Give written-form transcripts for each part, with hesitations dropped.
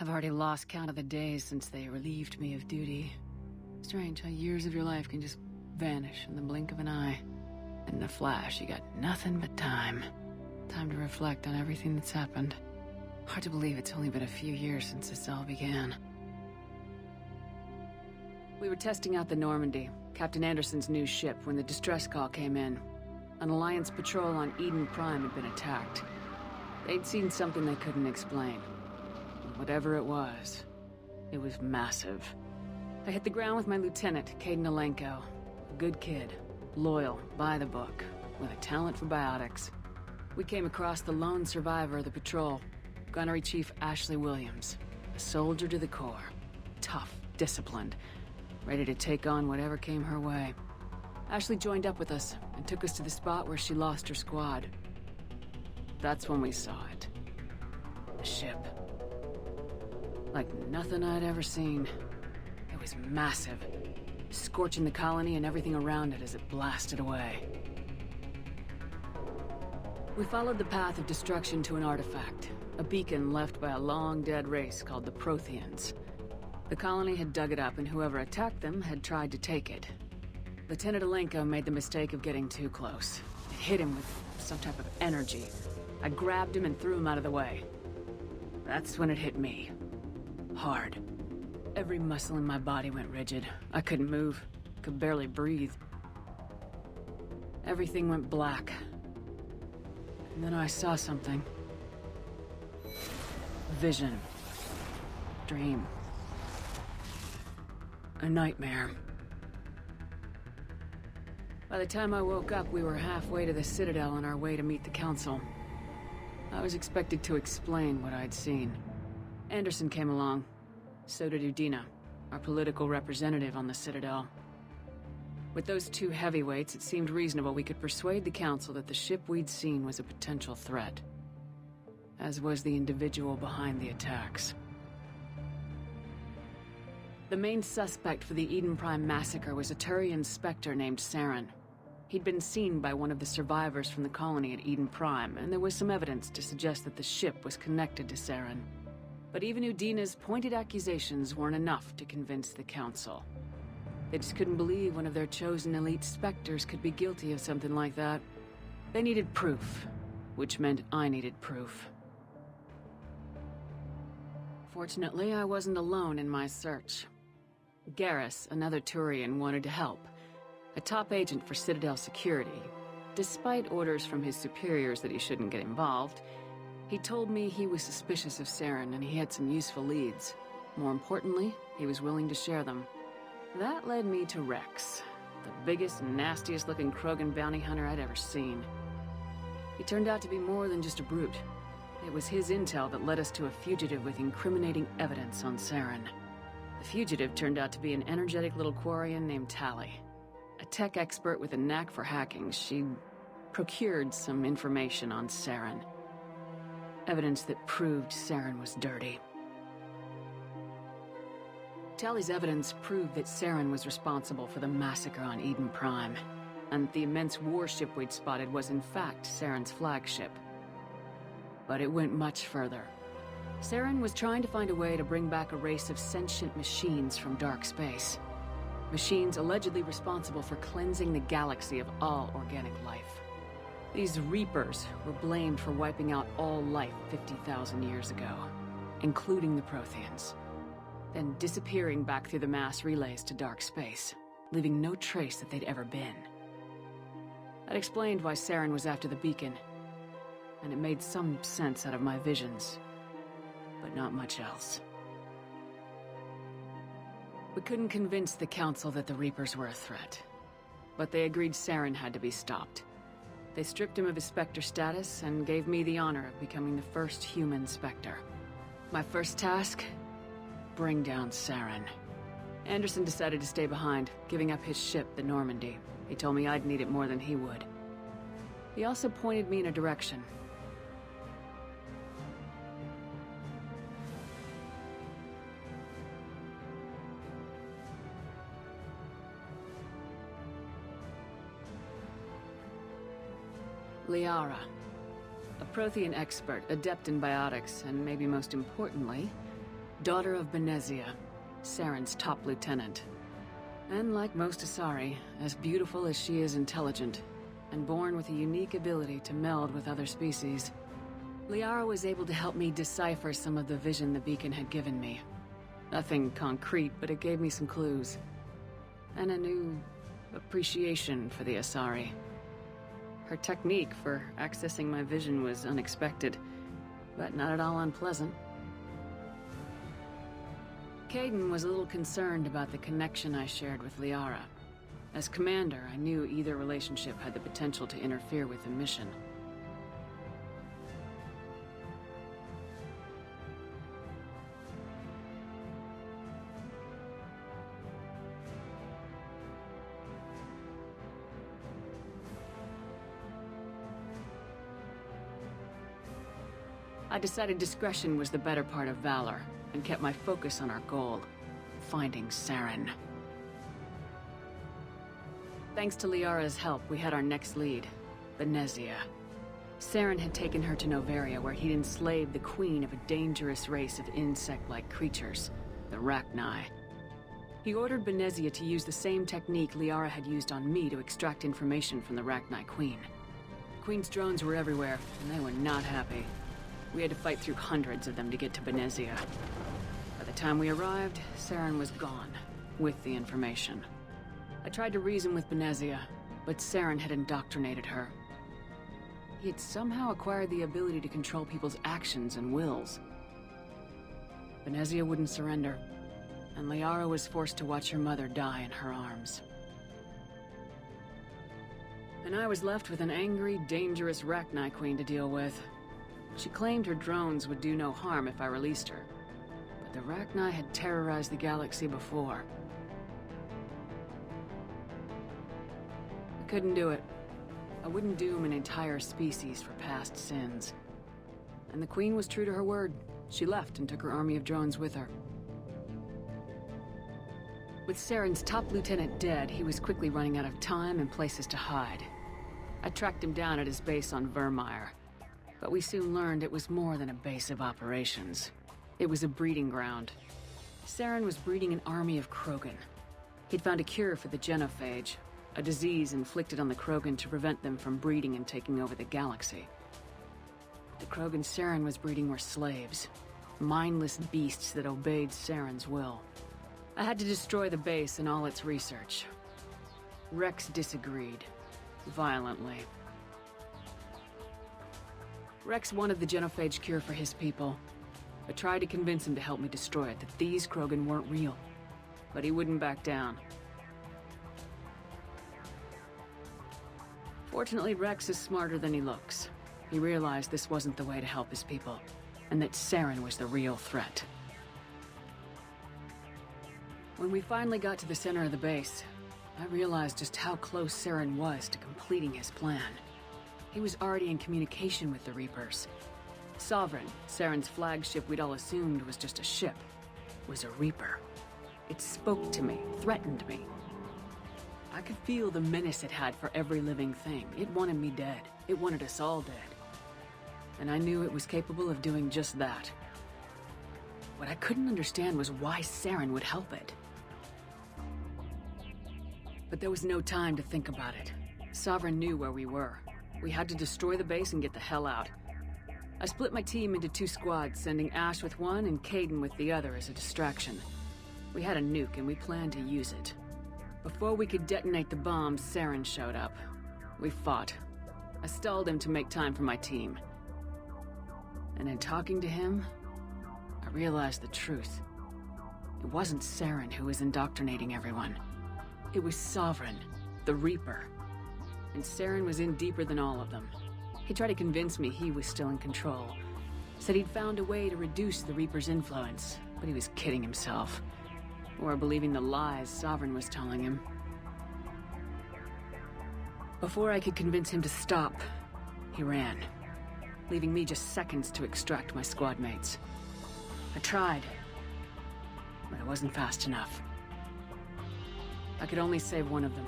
I've already lost count of the days since they relieved me of duty. Strange how years of your life can just vanish in the blink of an eye. In a flash, you got nothing but time. Time to reflect on everything that's happened. Hard to believe it's only been a few years since this all began. We were testing out the Normandy, Captain Anderson's new ship, when the distress call came in. An Alliance patrol on Eden Prime had been attacked. They'd seen something they couldn't explain. Whatever it was massive. I hit the ground with my lieutenant, Kaidan Alenko. A good kid, loyal, by the book, with a talent for biotics. We came across the lone survivor of the patrol, Gunnery Chief Ashley Williams. A soldier to the core. Tough, disciplined, ready to take on whatever came her way. Ashley joined up with us and took us to the spot where she lost her squad. That's when we saw it. The ship. Like nothing I'd ever seen. It was massive, scorching the colony and everything around it as it blasted away. We followed the path of destruction to an artifact, a beacon left by a long-dead race called the Protheans. The colony had dug it up, and whoever attacked them had tried to take it. Lieutenant Alenko made the mistake of getting too close. It hit him with some type of energy. I grabbed him and threw him out of the way. That's when it hit me. Hard. Every muscle in my body went rigid. I couldn't move, could barely breathe. Everything went black. And then I saw something. Vision. Dream. A nightmare. By the time I woke up, we were halfway to the Citadel on our way to meet the Council. I was expected to explain what I'd seen. Anderson came along. So did Udina, our political representative on the Citadel. With those two heavyweights, it seemed reasonable we could persuade the Council that the ship we'd seen was a potential threat. As was the individual behind the attacks. The main suspect for the Eden Prime massacre was a Turian Spectre named Saren. He'd been seen by one of the survivors from the colony at Eden Prime, and there was some evidence to suggest that the ship was connected to Saren. But even Udina's pointed accusations weren't enough to convince the Council. They just couldn't believe one of their chosen elite Spectres could be guilty of something like that. They needed proof, which meant I needed proof. Fortunately, I wasn't alone in my search. Garrus, another Turian, wanted to help. A top agent for Citadel security. Despite orders from his superiors that he shouldn't get involved, he told me he was suspicious of Saren and he had some useful leads. More importantly, he was willing to share them. That led me to Rex, the biggest, nastiest looking Krogan bounty hunter I'd ever seen. He turned out to be more than just a brute. It was his intel that led us to a fugitive with incriminating evidence on Saren. The fugitive turned out to be an energetic little Quarian named Tali. A tech expert with a knack for hacking, she procured some information on Saren. Evidence that proved Saren was dirty. Tali's evidence proved that Saren was responsible for the massacre on Eden Prime, and the immense warship we'd spotted was in fact Saren's flagship. But it went much further. Saren was trying to find a way to bring back a race of sentient machines from dark space. Machines allegedly responsible for cleansing the galaxy of all organic life. These Reapers were blamed for wiping out all life 50,000 years ago, including the Protheans, then disappearing back through the mass relays to dark space, leaving no trace that they'd ever been. That explained why Saren was after the beacon, and it made some sense out of my visions, but not much else. We couldn't convince the Council that the Reapers were a threat, but they agreed Saren had to be stopped. They stripped him of his Spectre status and gave me the honor of becoming the first human Spectre. My first task? Bring down Saren. Anderson decided to stay behind, giving up his ship, the Normandy. He told me I'd need it more than he would. He also pointed me in a direction. Liara, a Prothean expert, adept in biotics, and maybe most importantly, daughter of Benezia, Saren's top lieutenant. And like most Asari, as beautiful as she is intelligent, and born with a unique ability to meld with other species, Liara was able to help me decipher some of the vision the beacon had given me. Nothing concrete, but it gave me some clues. And a new appreciation for the Asari. Her technique for accessing my vision was unexpected, but not at all unpleasant. Kaidan was a little concerned about the connection I shared with Liara. As commander, I knew either relationship had the potential to interfere with the mission. I decided discretion was the better part of valor, and kept my focus on our goal, finding Saren. Thanks to Liara's help, we had our next lead, Benezia. Saren had taken her to Noveria, where he'd enslaved the queen of a dangerous race of insect-like creatures, the Rachni. He ordered Benezia to use the same technique Liara had used on me to extract information from the Rachni queen. The queen's drones were everywhere, and they were not happy. We had to fight through hundreds of them to get to Benezia. By the time we arrived, Saren was gone, with the information. I tried to reason with Benezia, but Saren had indoctrinated her. He had somehow acquired the ability to control people's actions and wills. Benezia wouldn't surrender, and Liara was forced to watch her mother die in her arms. And I was left with an angry, dangerous Rachni queen to deal with. She claimed her drones would do no harm if I released her, but the Rachni had terrorized the galaxy before. I couldn't do it. I wouldn't doom an entire species for past sins. And the Queen was true to her word. She left and took her army of drones with her. With Saren's top lieutenant dead, he was quickly running out of time and places to hide. I tracked him down at his base on Virmire. But we soon learned it was more than a base of operations. It was a breeding ground. Saren was breeding an army of Krogan. He'd found a cure for the genophage, a disease inflicted on the Krogan to prevent them from breeding and taking over the galaxy. The Krogan Saren was breeding were slaves, mindless beasts that obeyed Saren's will. I had to destroy the base and all its research. Rex disagreed, violently. Rex wanted the genophage cure for his people. I tried to convince him to help me destroy it, that these Krogan weren't real. But he wouldn't back down. Fortunately, Rex is smarter than he looks. He realized this wasn't the way to help his people, and that Saren was the real threat. When we finally got to the center of the base, I realized just how close Saren was to completing his plan. He was already in communication with the Reapers. Sovereign, Saren's flagship we'd all assumed was just a ship, was a Reaper. It spoke to me, threatened me. I could feel the menace it had for every living thing. It wanted me dead. It wanted us all dead. And I knew it was capable of doing just that. What I couldn't understand was why Saren would help it. But there was no time to think about it. Sovereign knew where we were. We had to destroy the base and get the hell out. I split my team into 2 squads, sending Ash with one and Kaidan with the other as a distraction. We had a nuke and we planned to use it. Before we could detonate the bomb, Saren showed up. We fought. I stalled him to make time for my team. And in talking to him, I realized the truth. It wasn't Saren who was indoctrinating everyone. It was Sovereign, the Reaper. And Saren was in deeper than all of them. He tried to convince me he was still in control. Said he'd found a way to reduce the Reaper's influence, but he was kidding himself. Or believing the lies Sovereign was telling him. Before I could convince him to stop, he ran, leaving me just seconds to extract my squad mates. I tried, but I wasn't fast enough. I could only save one of them.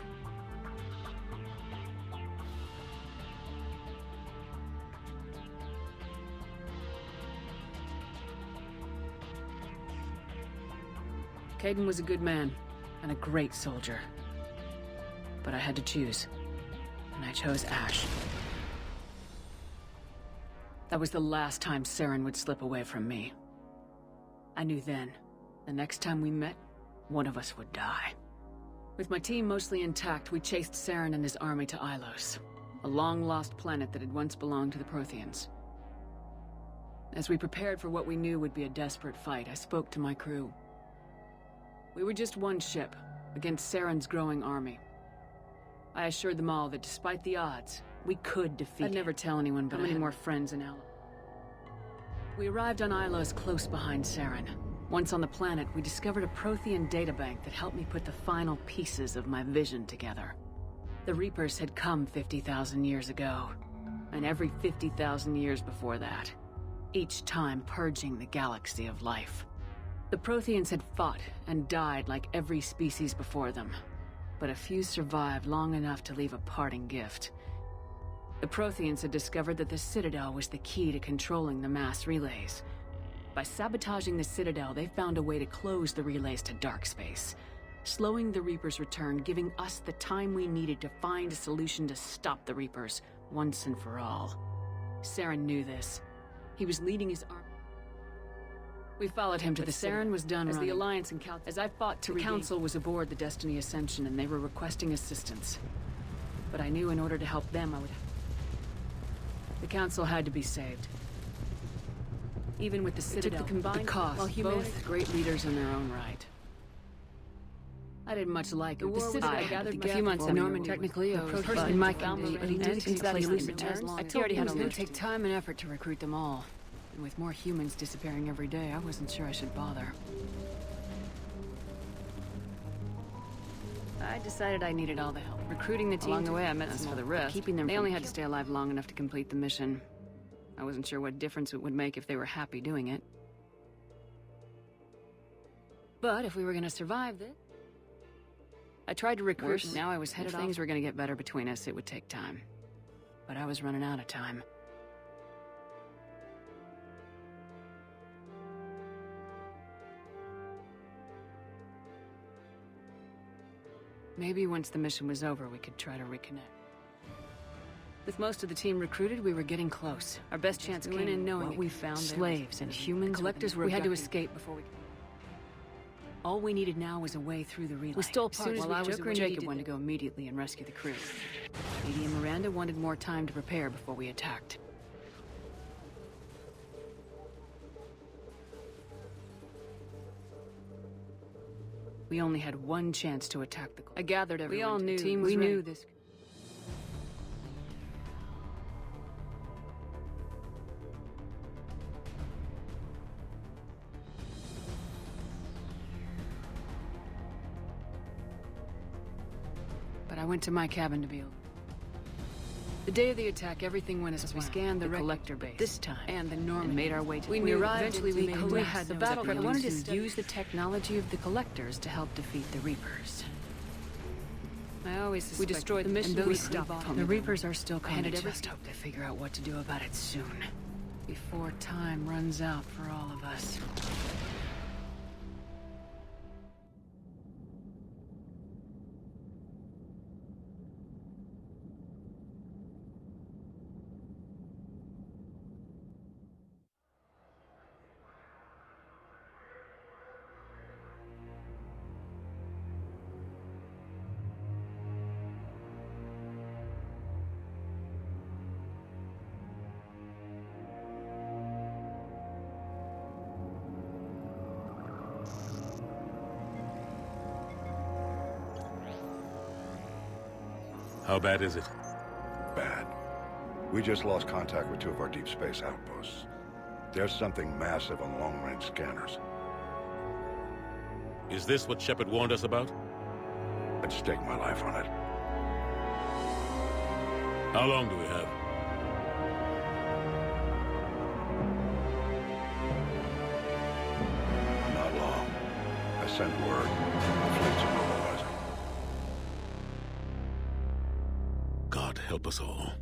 Caden was a good man, and a great soldier. But I had to choose, and I chose Ash. That was the last time Saren would slip away from me. I knew then, the next time we met, one of us would die. With my team mostly intact, we chased Saren and his army to Ilos, a long-lost planet that had once belonged to the Protheans. As we prepared for what we knew would be a desperate fight, I spoke to my crew. We were just one ship, against Saren's growing army. I assured them all that despite the odds, we could defeat I'd never tell anyone, but I had more friends in Alos. We arrived on Ilos close behind Saren. Once on the planet, we discovered a Prothean databank that helped me put the final pieces of my vision together. The Reapers had come 50,000 years ago, and every 50,000 years before that, each time purging the galaxy of life. The Protheans had fought and died like every species before them, but a few survived long enough to leave a parting gift. The Protheans had discovered that the Citadel was the key to controlling the mass relays. By sabotaging the Citadel, they found a way to close the relays to dark space, slowing the Reapers' return, giving us the time we needed to find a solution to stop the Reapers once and for all. Saren knew this. He was leading his army. We followed him to the Saren was done as running. The Alliance and as I fought to the Council was aboard the Destiny Ascension and they were requesting assistance. But I knew in order to help them, the Council had to be saved. Even with the Citadel, the combined cost, both great leaders in their own right. I didn't much like it. The Citadel gathered a few months in Normandy. Technically, I was in my community, but he did exactly return. I told him it would take time and effort to recruit them all. And with more humans disappearing every day, I wasn't sure I should bother. I decided I needed all the help. Recruiting the team. Along the way, I met some for the rest. Keeping them. They only had to stay alive long enough to complete the mission. I wasn't sure what difference it would make if they were happy doing it. But if we were going to survive this, I tried to recruit. Now I was headed off. If things were going to get better between us, it would take time. But I was running out of time. Maybe once the mission was over, we could try to reconnect. With most of the team recruited, we were getting close. Our best chance came in knowing what we found. Slaves and humans. Collectors were. We had to escape before we. All we needed now was a way through the relay. We stole parts while I was away. Jacob wanted to go immediately and rescue the crew. Edie and Miranda wanted more time to prepare before we attacked. We only had one chance to attack the. I gathered everyone. We all knew. The team was ready. We knew this. But I went to my cabin to be alone. The day of the attack, everything went as we scanned the collector base. This time, and the Normandy, and made our way to. We arrived. Eventually, we had the battle. I wanted to use the technology of the collectors to help defeat the Reapers. I always suspected we destroyed the mission. We stopped. The Reapers are still coming. I just hope they figure out what to do about it soon, before time runs out for all of us. How bad is it? Bad. We just lost contact with 2 of our deep space outposts. There's something massive on long-range scanners. Is this what Shepard warned us about? I'd stake my life on it. How long do we have? Not long. I sent word. The fleet's immobilizing. God help us all.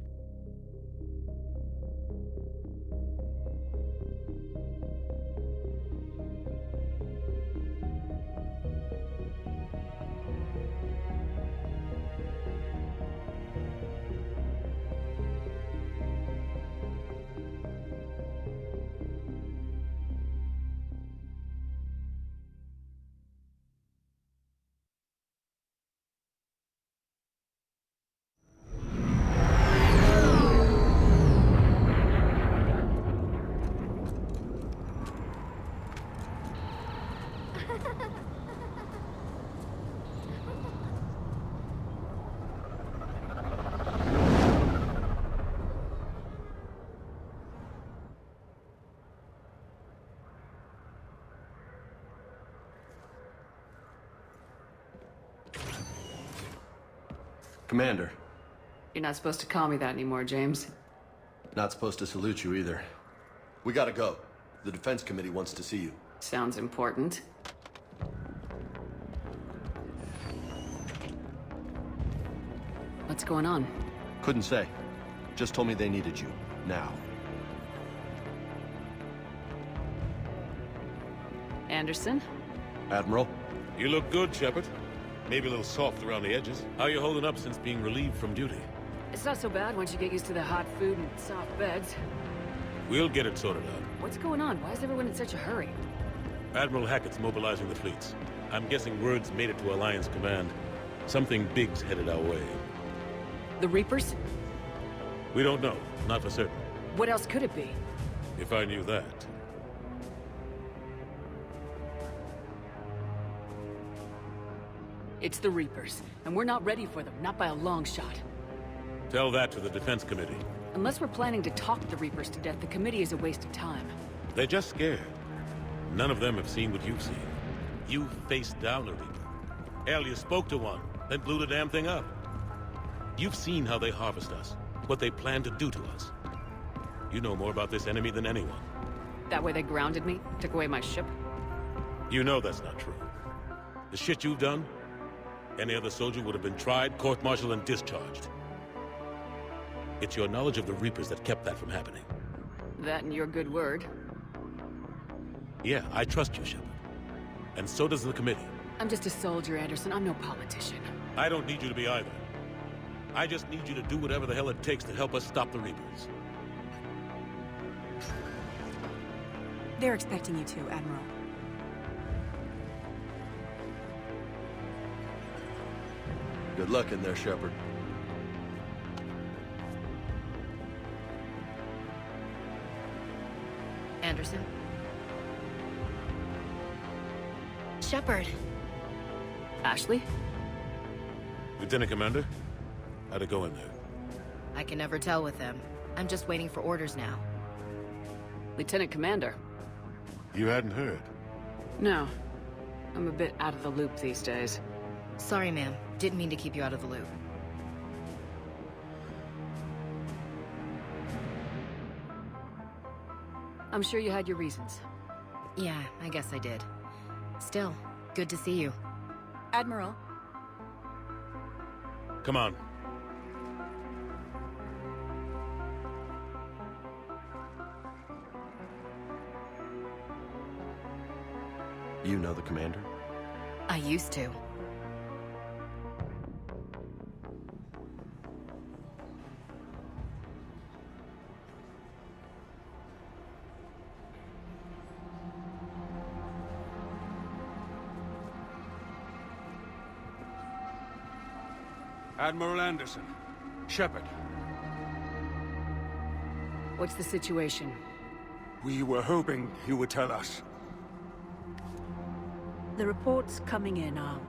Commander. You're not supposed to call me that anymore, James. Not supposed to salute you either. We gotta go. The Defense Committee wants to see you. Sounds important. What's going on? Couldn't say. Just told me they needed you. Now. Anderson? Admiral? You look good, Shepard. Maybe a little soft around the edges. How you holding up since being relieved from duty? It's not so bad once you get used to the hot food and soft beds. We'll get it sorted out. What's going on? Why is everyone in such a hurry? Admiral Hackett's mobilizing the fleets. I'm guessing word's made it to Alliance Command. Something big's headed our way. The Reapers? We don't know. Not for certain. What else could it be? If I knew that. It's the Reapers, and we're not ready for them, not by a long shot. Tell that to the Defense Committee. Unless we're planning to talk the Reapers to death, the committee is a waste of time. They're just scared. None of them have seen what you've seen. You faced down a Reaper. Hell, you spoke to one, then blew the damn thing up. You've seen how they harvest us, what they plan to do to us. You know more about this enemy than anyone. That way they grounded me, took away my ship. You know that's not true. The shit you've done, any other soldier would have been tried, court-martialed, and discharged. It's your knowledge of the Reapers that kept that from happening. That and your good word. Yeah, I trust you, Shepard. And so does the committee. I'm just a soldier, Anderson. I'm no politician. I don't need you to be either. I just need you to do whatever the hell it takes to help us stop the Reapers. They're expecting you to, Admiral. Good luck in there, Shepard. Anderson? Shepard. Ashley? Lieutenant Commander, how'd it go in there? I can never tell with them. I'm just waiting for orders now. Lieutenant Commander? You hadn't heard. No. I'm a bit out of the loop these days. Sorry, ma'am. Didn't mean to keep you out of the loop. I'm sure you had your reasons. Yeah, I guess I did. Still, good to see you. Admiral, Come on. You know the commander? I used to. Admiral Anderson. Shepard. What's the situation? We were hoping you would tell us. the reports coming in are...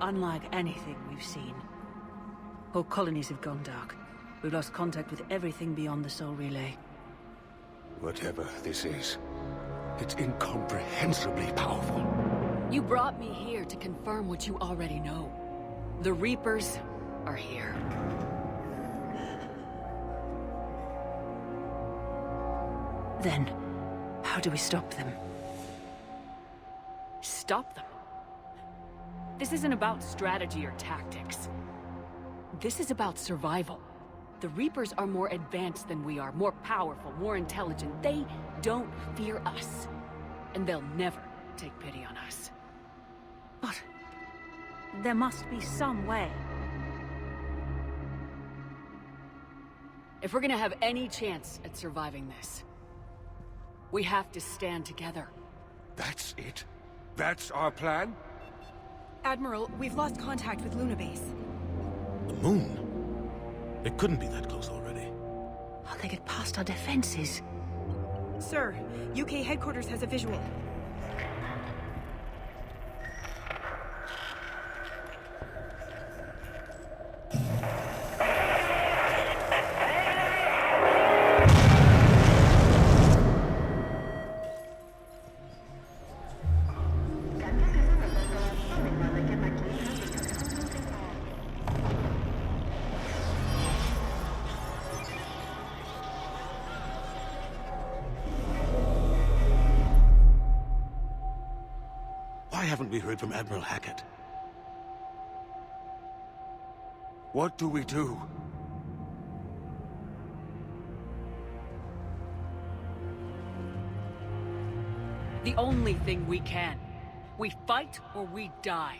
unlike anything we've seen. Whole colonies have gone dark. We've lost contact with everything beyond the Soul Relay. Whatever this is, it's incomprehensibly powerful. You brought me here to confirm what you already know. The Reapers are here. Then, how do we stop them? Stop them? This isn't about strategy or tactics. This is about survival. The Reapers are more advanced than we are, more powerful, more intelligent. They don't fear us. And they'll never take pity on us. But... there must be some way. If we're gonna have any chance at surviving this, we have to stand together. That's it? That's our plan? Admiral, we've lost contact with Luna Base. The moon? It couldn't be that close already. How'd they get past our defenses? Sir, UK headquarters has a visual. Why haven't we heard from Admiral Hackett? What do we do? The only thing we can. We fight or we die.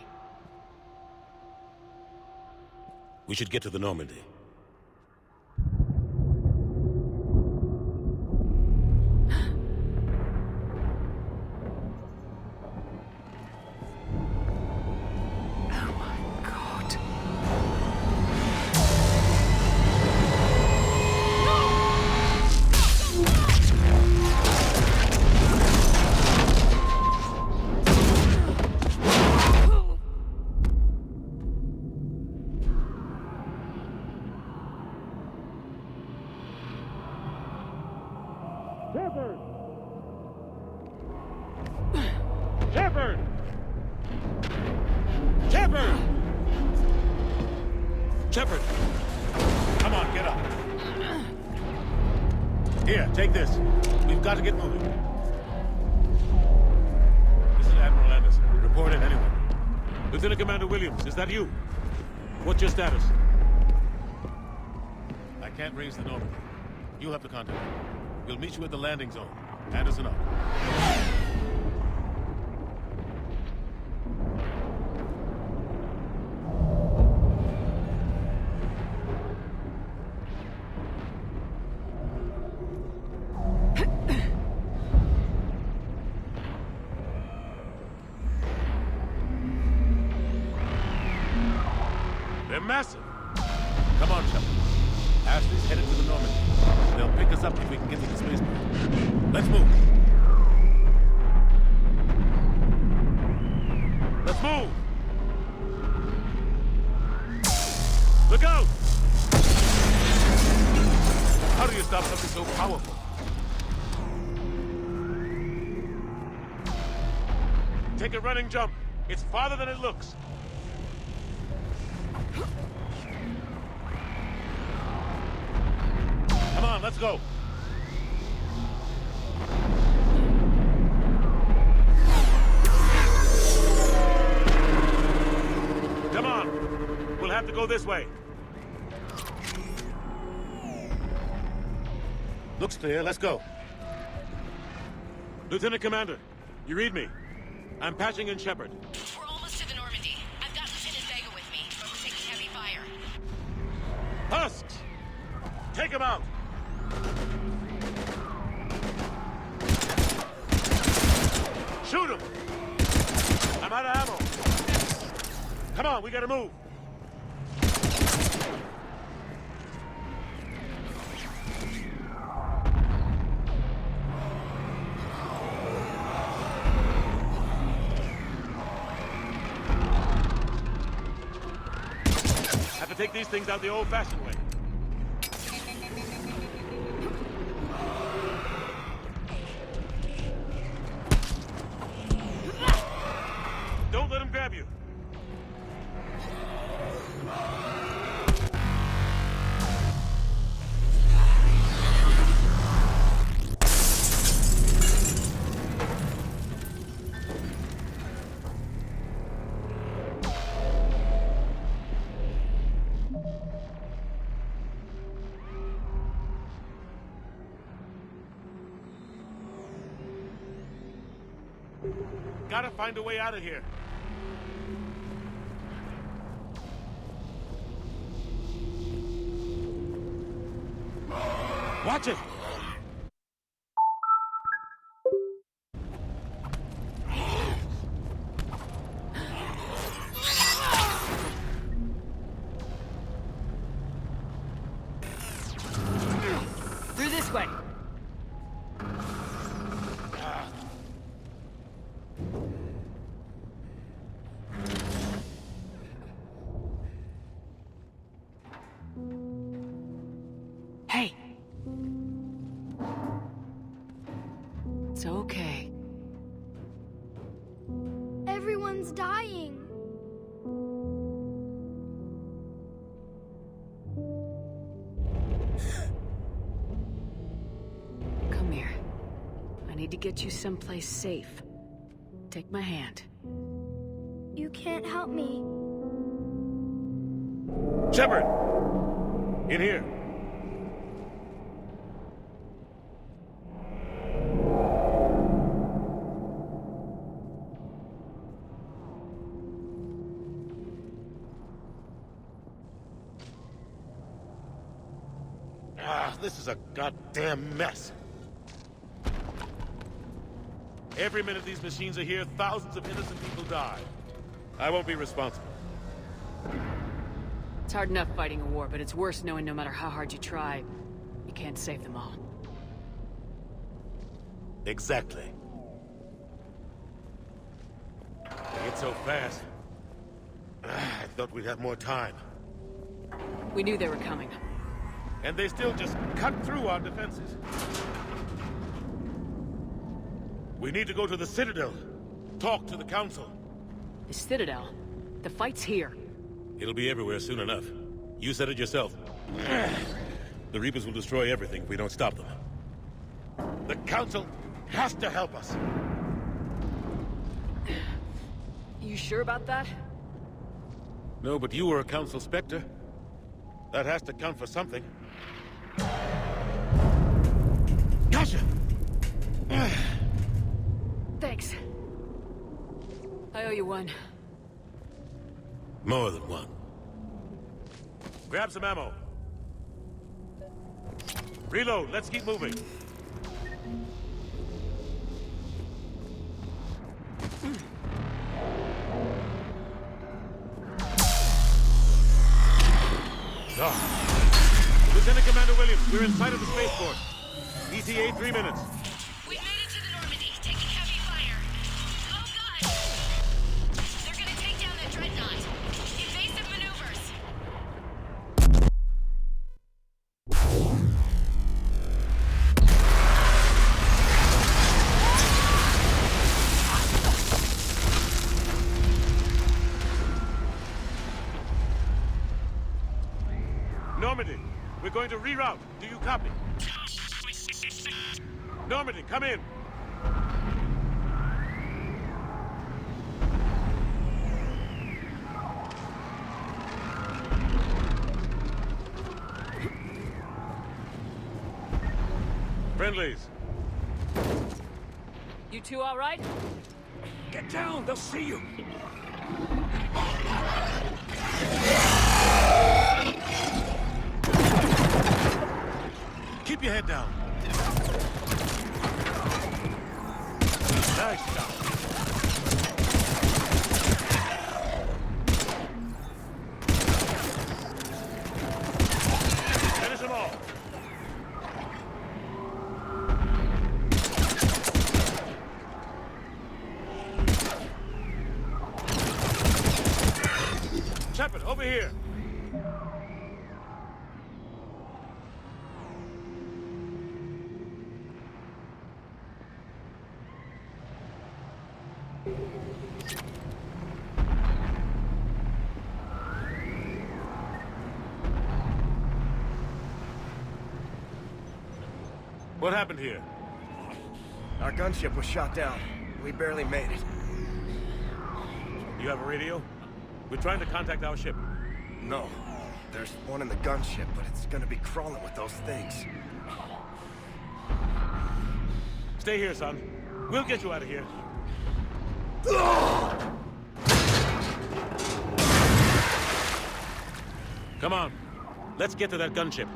We should get to the Normandy. Shepard! Shepard! Shepard! Shepard! Come on, get up. Here, take this. We've got to get moving. This is Admiral Anderson. Report in, anyone. Lieutenant Commander Williams, is that you? What's your status? I can't raise the Normandy. You'll have to contact me. We'll meet you at the landing zone. Anderson out. They're massive. Come on, Shepard. Ashley's headed to the Normandy. They'll pick us up if we can get to the spaceport. Let's move. Let's move! Look out! How do you stop something so powerful? Take a running jump. It's farther than it looks. Come on, let's go. Come on. We'll have to go this way. Looks clear. Let's go. Lieutenant Commander, you read me. I'm patching in Shepard. We're almost to the Normandy. I've got Lieutenant Vega with me, but we're taking heavy fire. Husks! Take him out! Shoot him! I'm out of ammo. Come on, we gotta move. Have to take these things out the old-fashioned way. Don't let him grab you. Gotta find a way out of here. Watch it! Through this way. It's okay. Everyone's dying. Come here. I need to get you someplace safe. Take my hand. You can't help me. Shepard! In here. This is a goddamn mess. Every minute these machines are here, thousands of innocent people die. I won't be responsible. It's hard enough fighting a war, but it's worse knowing no matter how hard you try, you can't save them all. Exactly. They get so fast. I thought we'd have more time. We knew they were coming. And they still just cut through our defenses. We need to go to the Citadel. Talk to the Council. The Citadel? The fight's here. It'll be everywhere soon enough. You said it yourself. The Reapers will destroy everything if we don't stop them. The Council has to help us. You sure about that? No, but you were a Council Spectre. That has to count for something. Gotcha! Thanks. I owe you one. More than one. Grab some ammo. Reload, let's keep moving. Lieutenant Commander Williams, we're in sight of the spaceport. ETA 3 minutes. We've made it to the Normandy, taking heavy fire. Oh god! They're gonna take down that dreadnought. Evasive maneuvers. Normandy, we're going to reroute. Do you copy? Normandy, come in. Friendlies. You two all right? Get down, they'll see you. Keep your head down. Nice job. Finish them all. Shepard, over here. What happened here? Our gunship was shot down. We barely made it. You have a radio? We're trying to contact our ship. No. There's one in the gunship, but it's gonna be crawling with those things. Stay here, son. We'll get you out of here. Come on. Let's get to that gunship.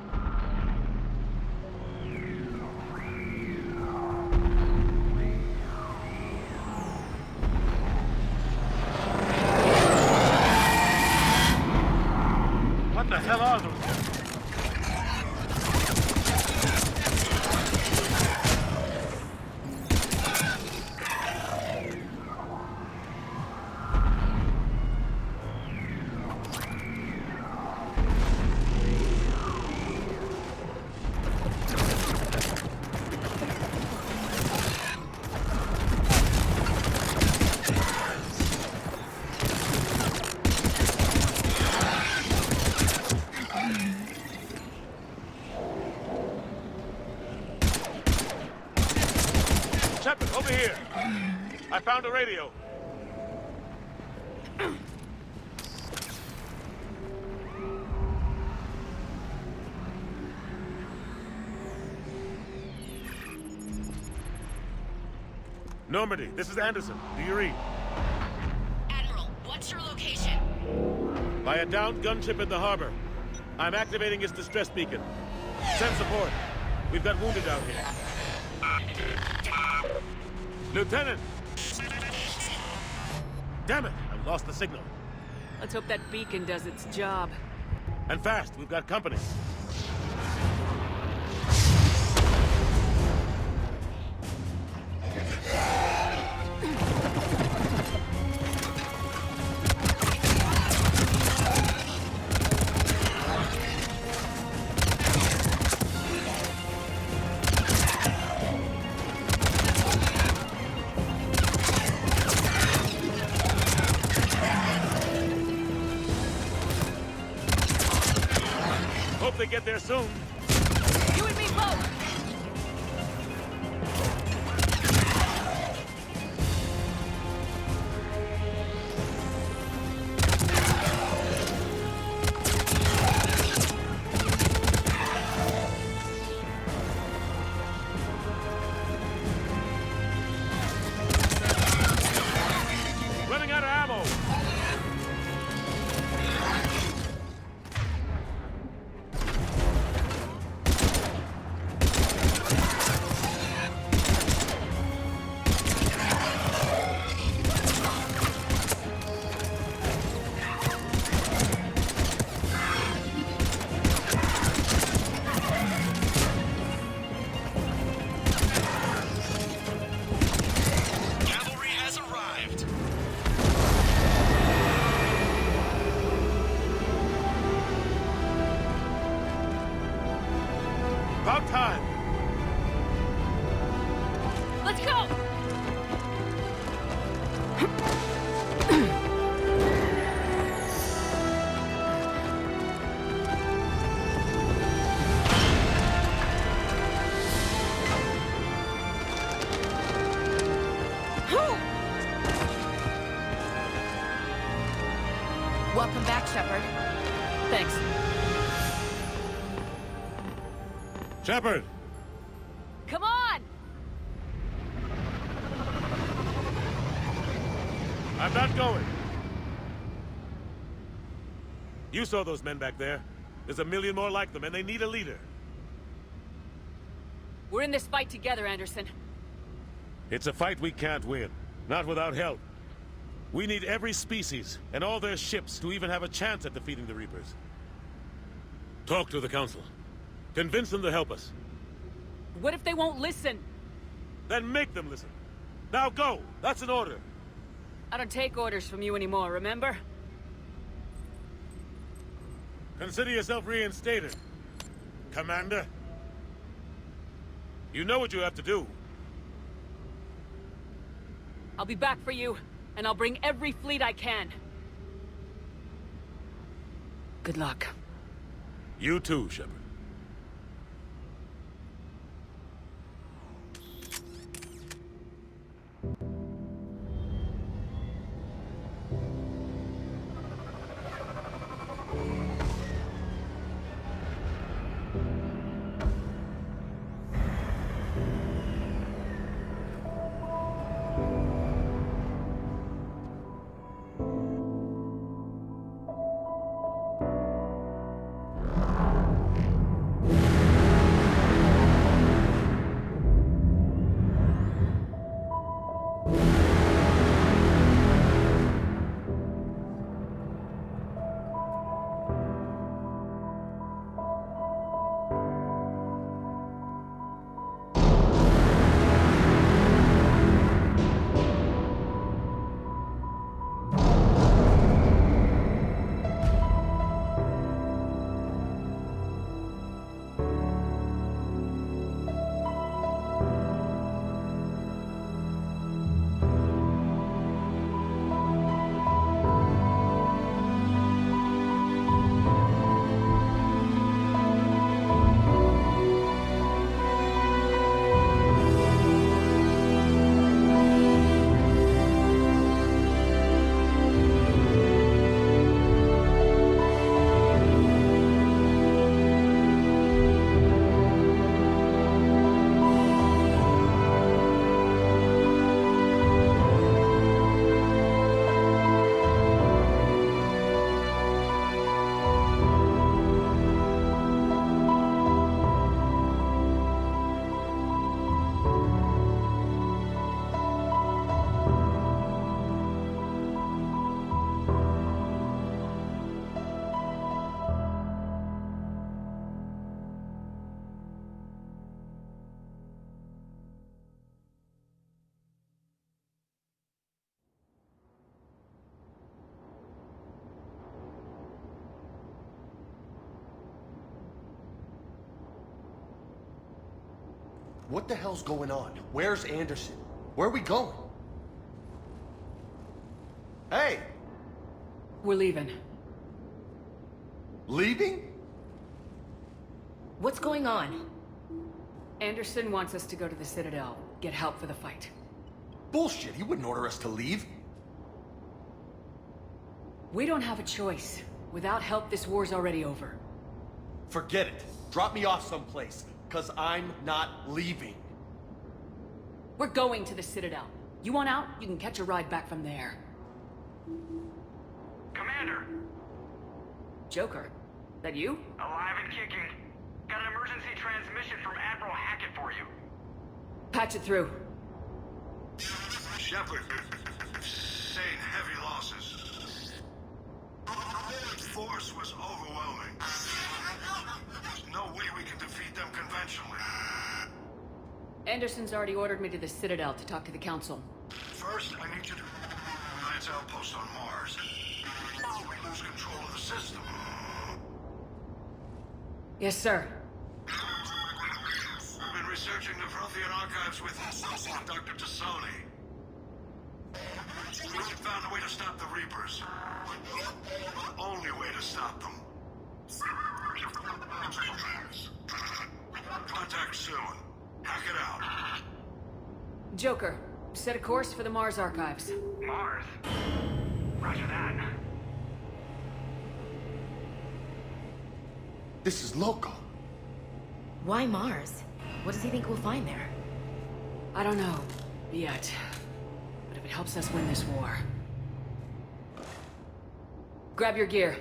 What the hell are those? Shepard, over here. I found a radio. Normandy, this is Anderson. Do you read? Admiral, what's your location? By a downed gunship in the harbor. I'm activating its distress beacon. Send support. We've got wounded out here. Lieutenant! Damn it! I've lost the signal. Let's hope that beacon does its job. And fast, we've got company. Hope they get there soon. You and me both! Running out of ammo. Cavalry has arrived. About time. Let's go! Welcome back, Shepard. Thanks. Shepard! Come on! I'm not going. You saw those men back there. There's a million more like them, and they need a leader. We're in this fight together, Anderson. It's a fight we can't win. Not without help. We need every species and all their ships to even have a chance at defeating the Reapers. Talk to the Council. Convince them to help us. What if they won't listen? Then make them listen. Now go! That's an order. I don't take orders from you anymore, remember? Consider yourself reinstated, Commander. You know what you have to do. I'll be back for you, and I'll bring every fleet I can. Good luck. You too, Shepard. What the hell's going on? Where's Anderson? Where are we going? Hey! We're leaving. Leaving? What's going on? Anderson wants us to go to the Citadel, get help for the fight. Bullshit, he wouldn't order us to leave. We don't have a choice. Without help, this war's already over. Forget it. Drop me off someplace, cause I'm not leaving. We're going to the Citadel. You want out? You can catch a ride back from there. Commander! Joker, that you? Alive and kicking. Got an emergency transmission from Admiral Hackett for you. Patch it through. Shepard, sustained heavy losses. Force was overwhelming. There's no way we can defeat them conventionally. Anderson's already ordered me to the Citadel to talk to the Council. First, I need you to Alliance outpost on Mars. We lose control of the system. Yes, sir. We've been researching the Prothean archives with Dr. Tassoni. We found a way to stop the Reapers. The only way to stop them. Contact soon. Hack it out. Joker, set a course for the Mars archives. Mars? Roger that. This is loco. Why Mars? What does he think we'll find there? I don't know. Yet. But if it helps us win this war... Grab your gear.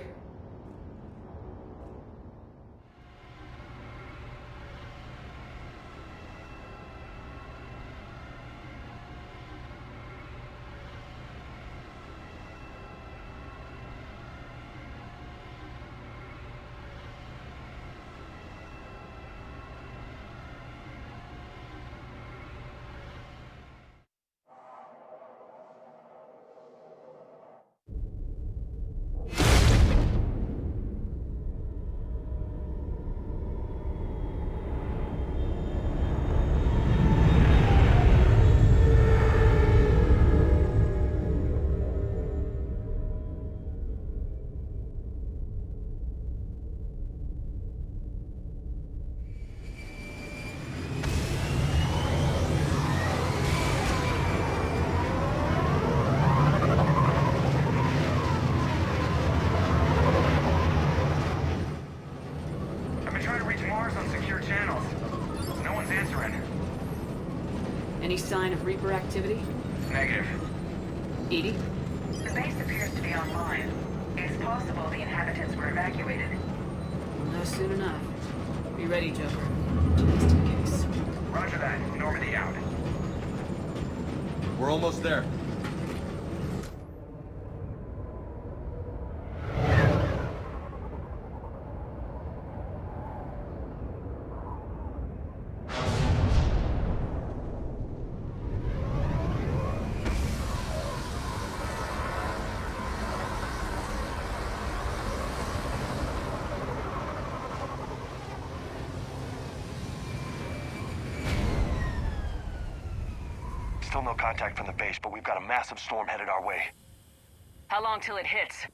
Any sign of Reaper activity? Negative. EDI? The base appears to be online. It's possible the inhabitants were evacuated. No, soon enough. Be ready, Joker. Just in case. Roger that. Normandy out. We're almost there. Still no contact from the base, but we've got a massive storm headed our way. How long till it hits?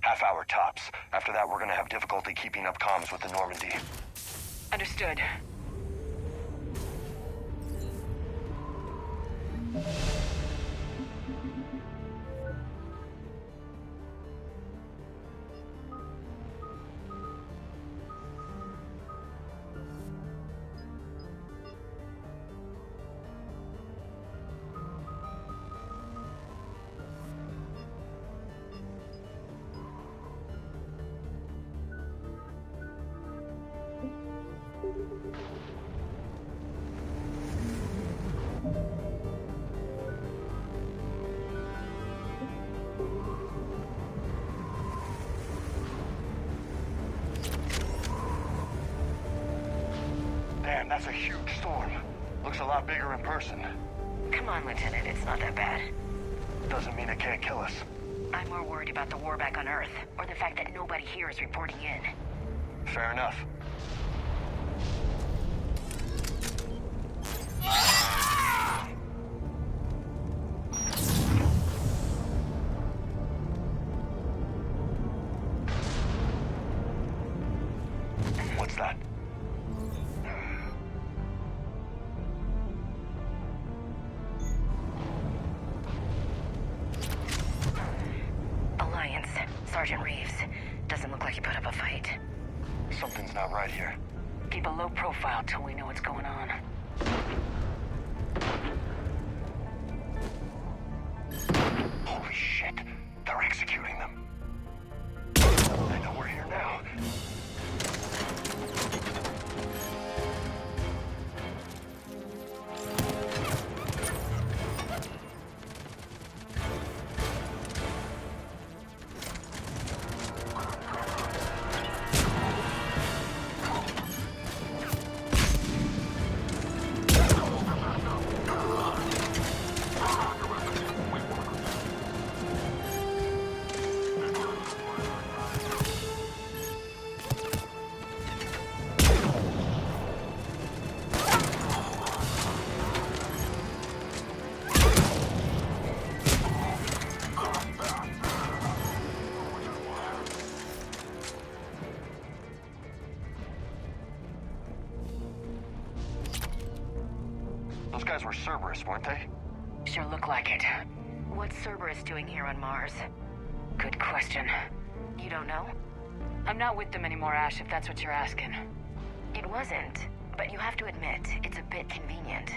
Half hour tops. After that, we're gonna have difficulty keeping up comms with the Normandy. Understood. Damn, that's a huge storm. Looks a lot bigger in person. Come on, Lieutenant, it's not that bad. Doesn't mean it can't kill us. I'm more worried about the war back on Earth, or the fact that nobody here is reporting in. Fair enough. out till we know what's going on. Holy shit. They're executing them. I know we're here now. Those guys were Cerberus, weren't they? Sure look like it. What's Cerberus doing here on Mars? Good question. You don't know? I'm not with them anymore, Ash, if that's what you're asking. It wasn't, but you have to admit, it's a bit convenient.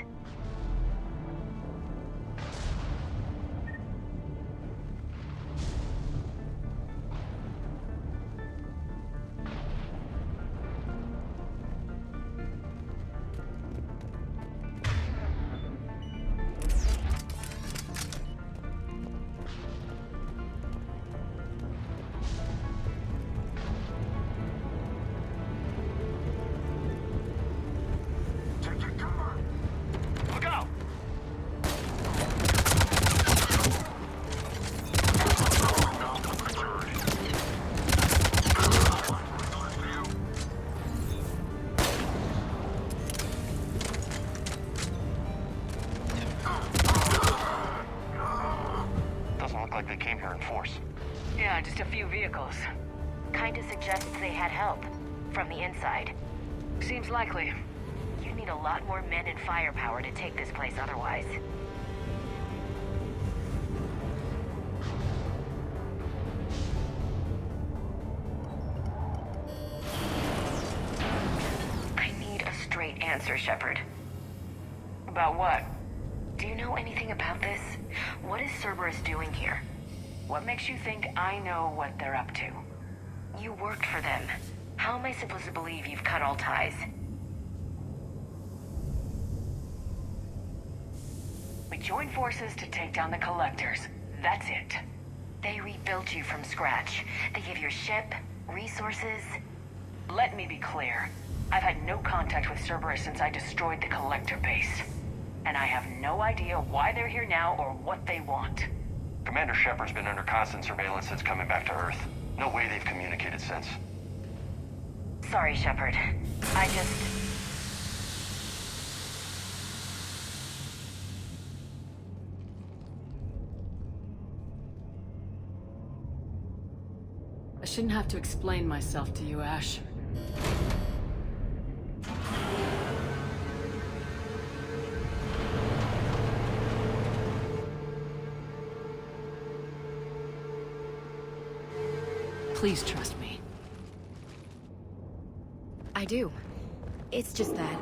Look out! Doesn't look like they came here in force. Yeah, just a few vehicles. Kinda suggests they had help. From the inside. Seems likely. You need a lot more men and firepower to take this place otherwise. I need a straight answer, Shepard. About what? Do you know anything about this? What is Cerberus doing here? What makes you think I know what they're up to? You worked for them. How am I supposed to believe you've cut all ties? We joined forces to take down the Collectors. That's it. They rebuilt you from scratch. They gave you a ship, resources. Let me be clear. I've had no contact with Cerberus since I destroyed the Collector base. And I have no idea why they're here now or what they want. Commander Shepard's been under constant surveillance since coming back to Earth. No way they've communicated since. Sorry, Shepard. I just... I shouldn't have to explain myself to you, Ash. Please trust me. I do. It's just that...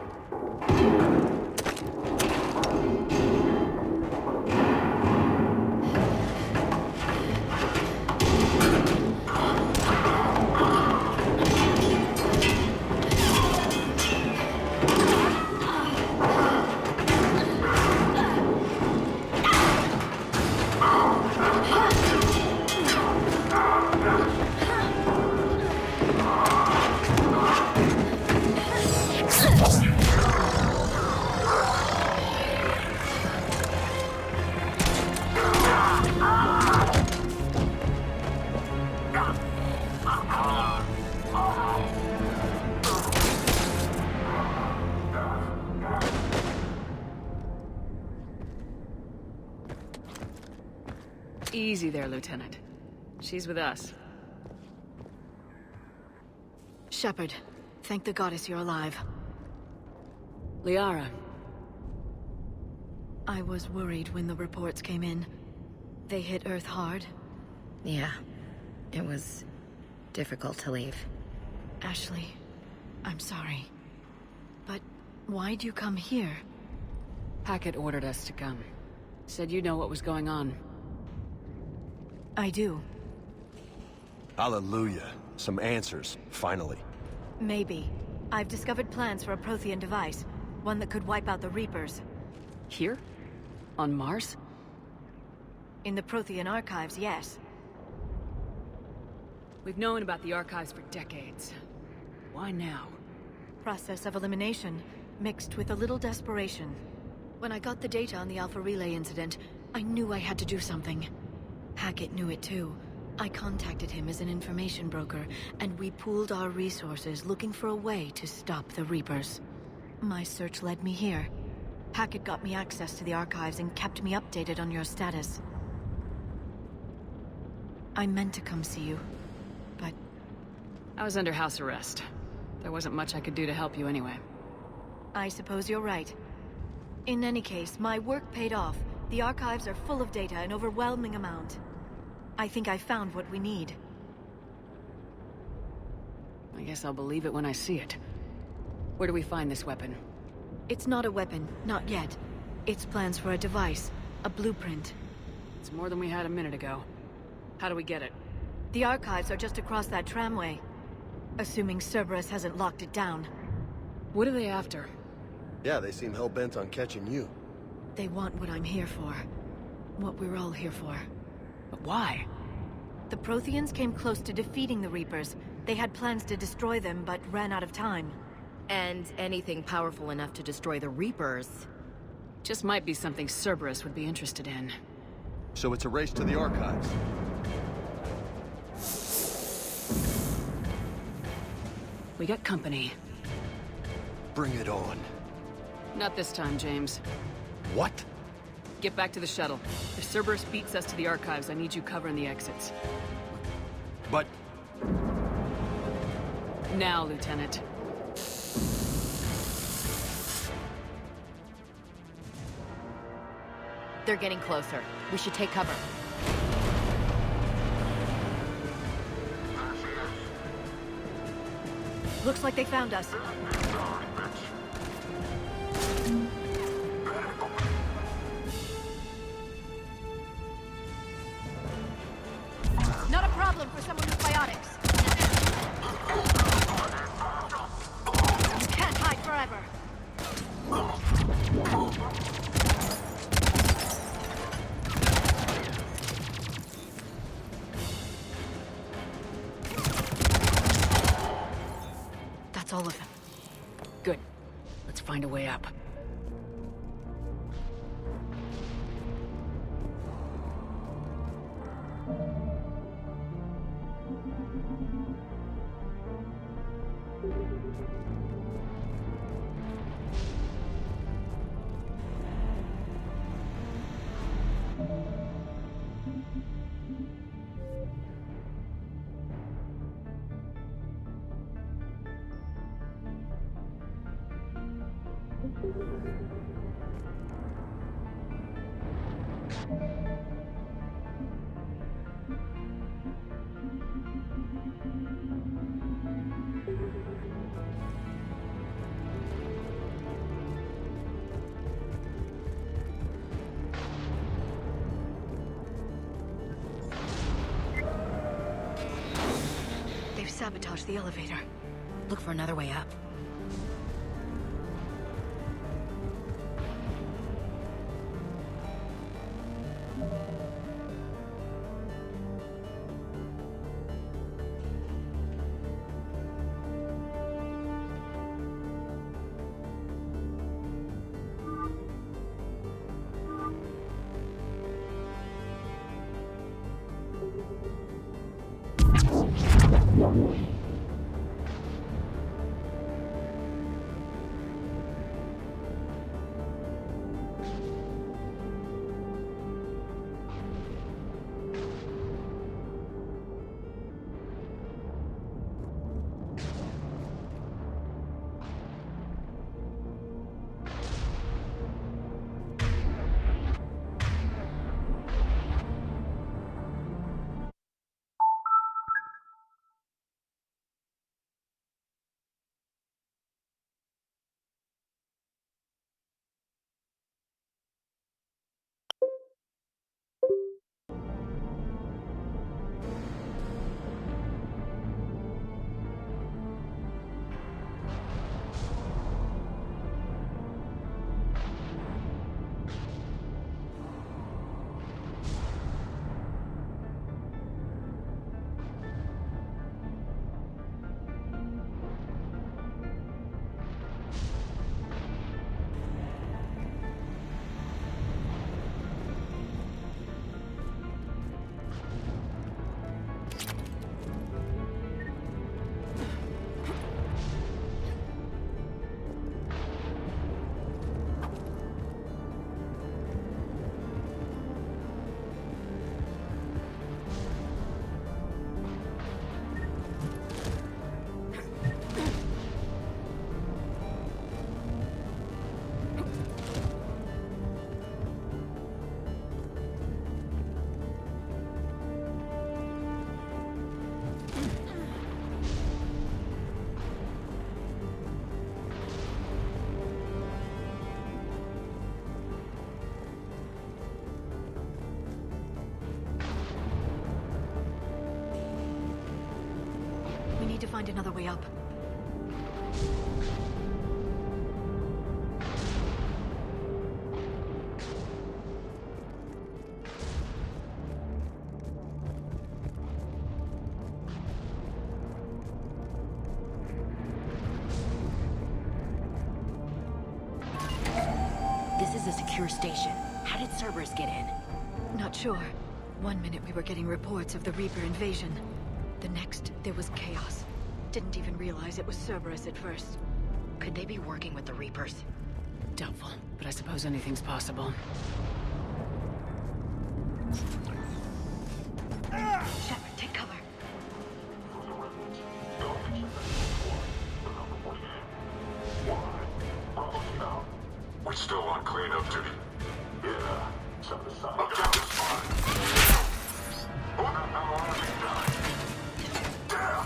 Easy there, Lieutenant. She's with us. Shepard, thank the goddess you're alive. Liara. I was worried when the reports came in. They hit Earth hard. Yeah. It was difficult to leave. Ashley, I'm sorry. But Why'd you come here? Hackett ordered us to come. Said you know what was going on. I do. Hallelujah. Some answers, finally. Maybe. I've discovered plans for a Prothean device. One that could wipe out the Reapers. Here? On Mars? In the Prothean archives, yes. We've known about the archives for decades. Why now? Process of elimination, mixed with a little desperation. When I got the data on the Alpha Relay incident, I knew I had to do something. Hackett knew it too. I contacted him as an information broker, and we pooled our resources looking for a way to stop the Reapers. My search led me here. Hackett got me access to the archives and kept me updated on your status. I meant to come see you, but... I was under house arrest. There wasn't much I could do to help you anyway. I suppose you're right. In any case, my work paid off. The archives are full of data, an overwhelming amount. I think I found what we need. I guess I'll believe it when I see it. Where do we find this weapon? It's not a weapon, not yet. It's plans for a device, a blueprint. It's more than we had a minute ago. How do we get it? The archives are just across that tramway. Assuming Cerberus hasn't locked it down. What are they after? Yeah, they seem hell-bent on catching you. They want what I'm here for. What we're all here for. But why? The Protheans came close to defeating the Reapers. They had plans to destroy them, but ran out of time. And anything powerful enough to destroy the Reapers. Just might be something Cerberus would be interested in. So it's a race to the archives. We got company. Bring it on. Not this time, James. What? Get back to the shuttle. If Cerberus beats us to the archives, I need you covering the exits. But... Now, Lieutenant. They're getting closer. We should take cover. Looks like they found us. Not a problem for someone with biotics. You can't hide forever. That's all of them. Good. Let's find a way up. They've sabotaged the elevator. Look for another way up. find another way up. This is a secure station. How did Cerberus get in? Not sure. One minute we were getting reports of the Reaper invasion. The next, there was chaos. Didn't even realize it was Cerberus at first. Could they be working with the Reapers? Doubtful, but I suppose anything's possible. Shepard, take cover. We're still on cleanup duty. Yeah, step aside. Objective spot. Who the hell are these guys? Damn!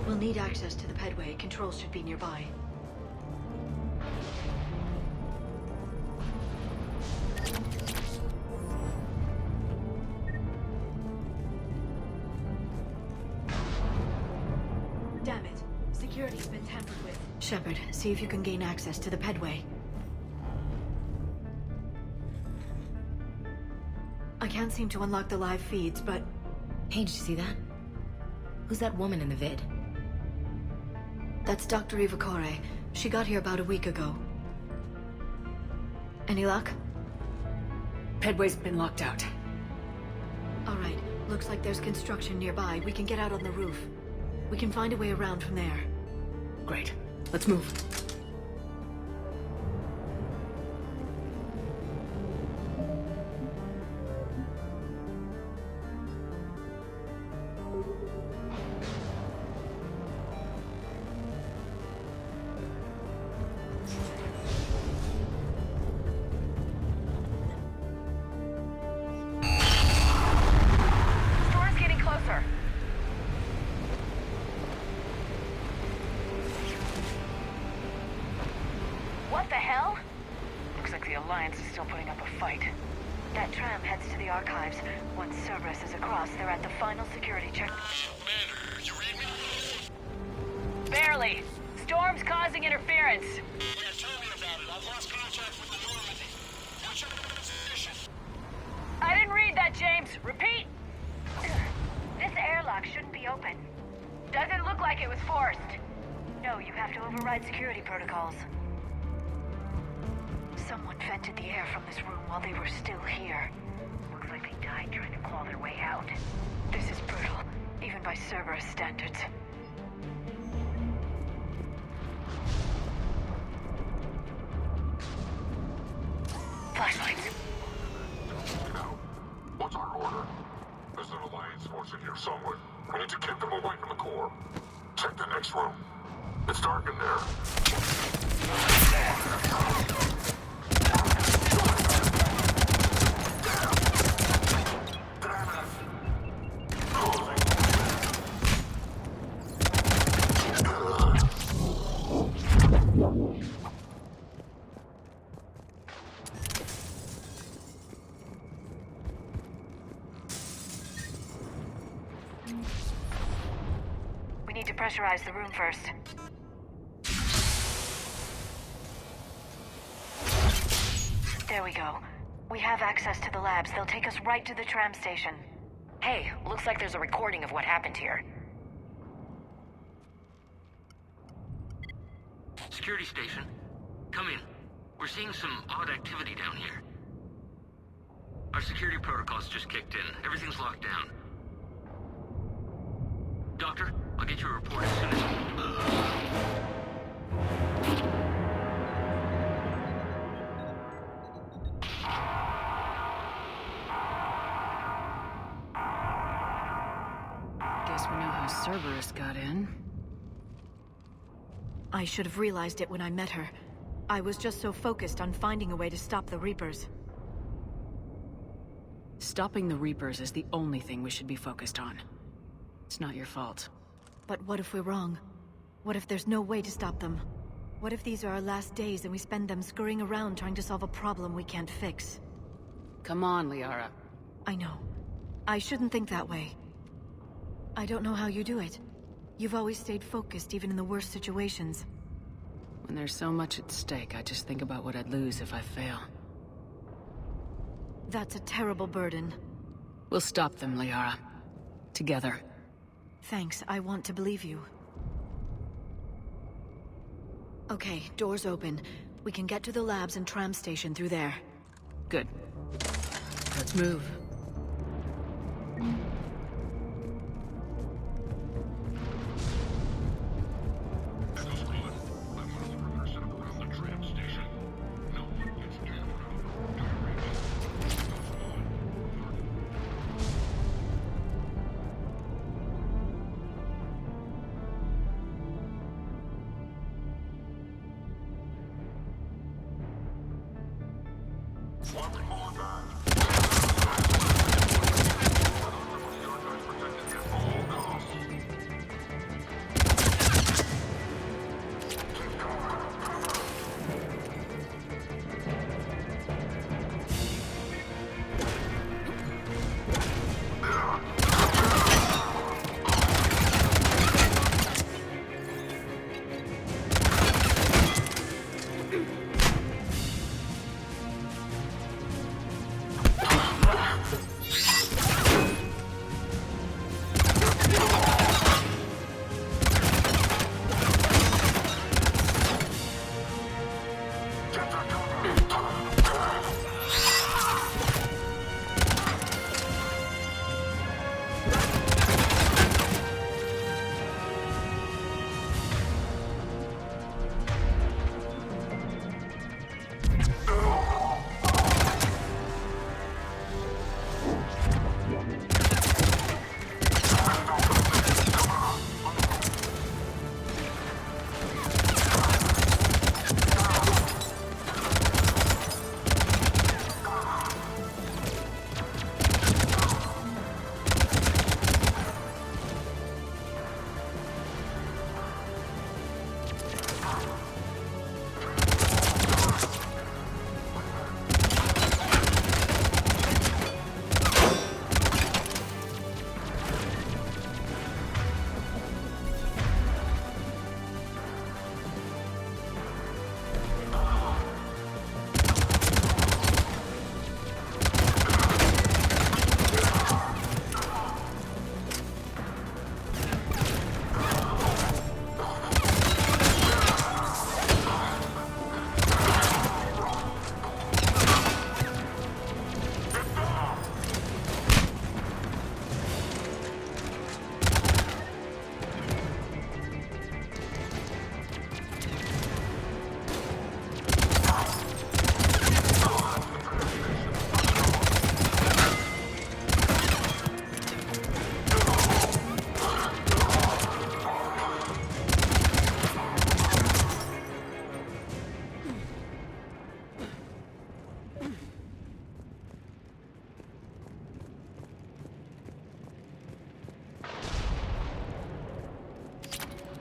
We'll need access to the pedway. Controls should be nearby. Damn it. Security's been tampered with. Shepard, see if you can gain access to the pedway. I can't seem to unlock the live feeds, but... Hey, did you see that? Who's that woman in the vid? That's Dr. Ivakure. She got here about a week ago. Any luck? Pedway's been locked out. All right. Looks like there's construction nearby. We can get out on the roof. We can find a way around from there. Great. Let's move. Storm's getting closer. What the hell? Looks like the Alliance is still putting up a fight. That tram heads to the archives. Once Cerberus is across, they're at the final security check. Commander, you read me? Barely. Storm's causing interference. Yeah, tell me about it. I've lost contact with the Normandy. What's your position? I didn't read that, James. Repeat. This airlock shouldn't be open. Doesn't look like it was forced. No, you have to override security protocols. Someone vented the air from this room while they were still here. Looks like they died trying to claw their way out. This is brutal, even by Cerberus standards. Flashlights. Now, what's our order? There's an Alliance force in here somewhere. We need to keep them away from the core. Check the next room. It's dark in there. We need to pressurize the room first. There we go. We have access to the labs. They'll take us right to the tram station. Hey, looks like there's a recording of what happened here. Security station. Come in. We're seeing some odd activity down here. Our security protocols just kicked in. Everything's locked down. Doctor, I'll get you a report as soon as... Guess we know how Cerberus got in. I should have realized it when I met her. I was just so focused on finding a way to stop the Reapers. Stopping the Reapers is the only thing we should be focused on. It's not your fault. But what if we're wrong? What if there's no way to stop them? What if these are our last days and we spend them scurrying around trying to solve a problem we can't fix? Come on, Liara. I know. I shouldn't think that way. I don't know how you do it. You've always stayed focused even in the worst situations. When there's so much at stake, I just think about what I'd lose if I fail. That's a terrible burden. We'll stop them, Liara. Together. Thanks, I want to believe you. Okay, doors open. We can get to the labs and tram station through there. Good. Let's move.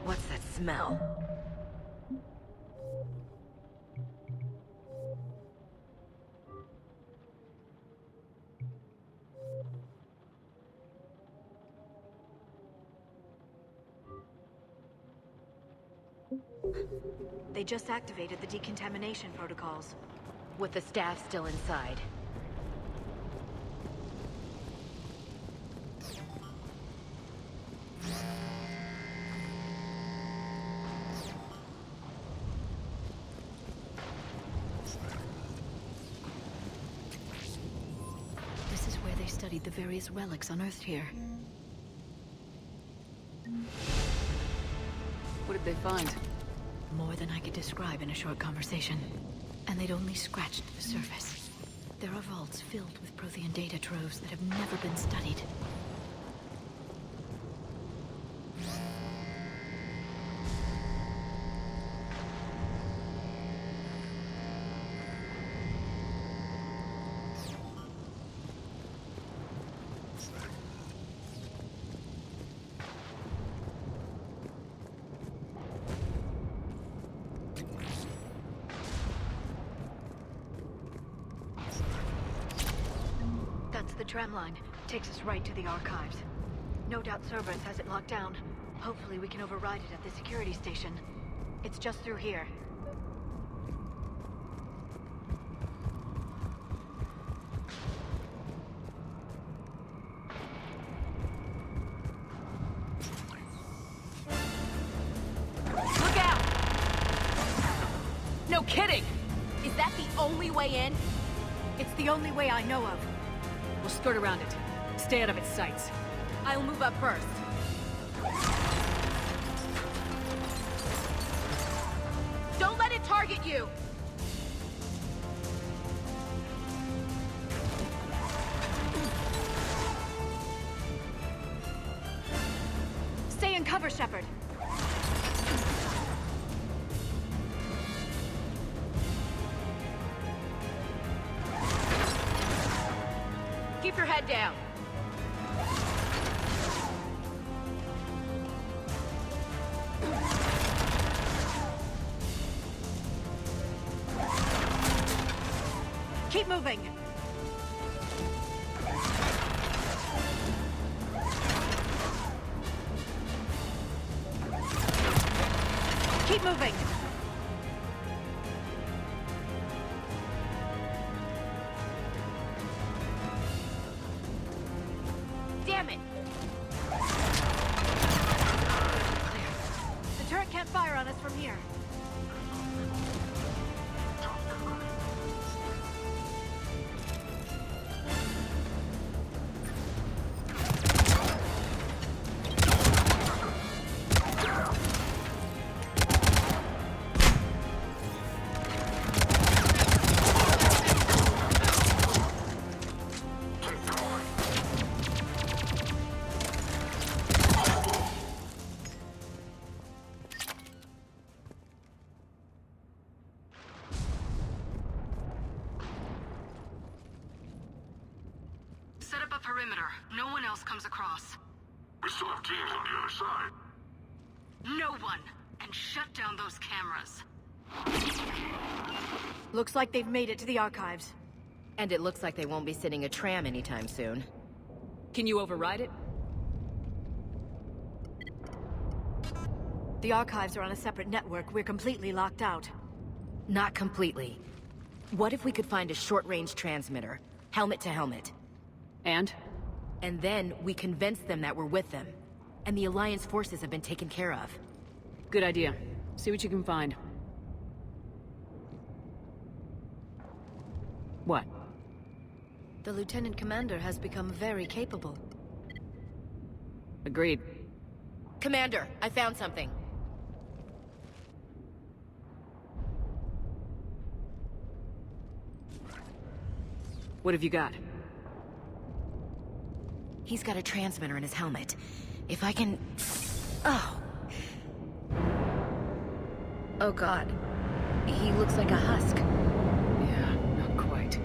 What's that smell? They just activated the decontamination protocols. With the staff still inside. This is where they studied the various relics unearthed here. What did they find? More than I could describe in a short conversation. And they'd only scratched the surface. There are vaults filled with Prothean data troves that have never been studied. tram line. Takes us right to the archives. No doubt Cerberus has it locked down. Hopefully we can override it at the security station. It's just through here. Look out! No kidding! Is that the only way in? It's the only way I know of. We'll skirt around it. Stay out of its sights. I'll move up first. Don't let it target you! Stay in cover, Shepard. Keep your head down. Keep moving. Keep moving. Damn it! The turret can't fire on us from here. Set up a perimeter. No one else comes across. We still have teams on the other side. No one! And shut down those cameras. Looks like they've made it to the archives. And it looks like they won't be sitting a tram anytime soon. Can you override it? The archives are on a separate network. We're completely locked out. Not completely. What if we could find a short-range transmitter? Helmet to helmet. And? And then we convince them that we're with them. And the Alliance forces have been taken care of. Good idea. See what you can find. What? The Lieutenant Commander has become very capable. Agreed. Commander, I found something. What have you got? He's got a transmitter in his helmet. If I can... Oh. Oh god. He looks like a husk. Yeah, not quite.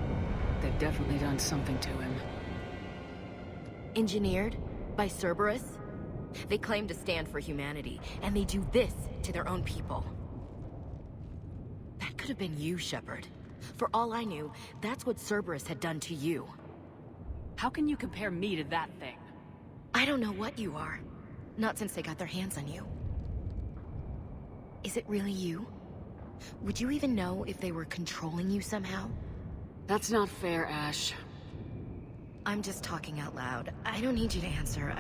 They've definitely done something to him. Engineered by Cerberus? They claim to stand for humanity, and they do this to their own people. That could have been you, Shepard. For all I knew, that's what Cerberus had done to you. How can you compare me to that thing? I don't know what you are. Not since they got their hands on you. Is it really you? Would you even know if they were controlling you somehow? That's not fair, Ash. I'm just talking out loud. I don't need you to answer.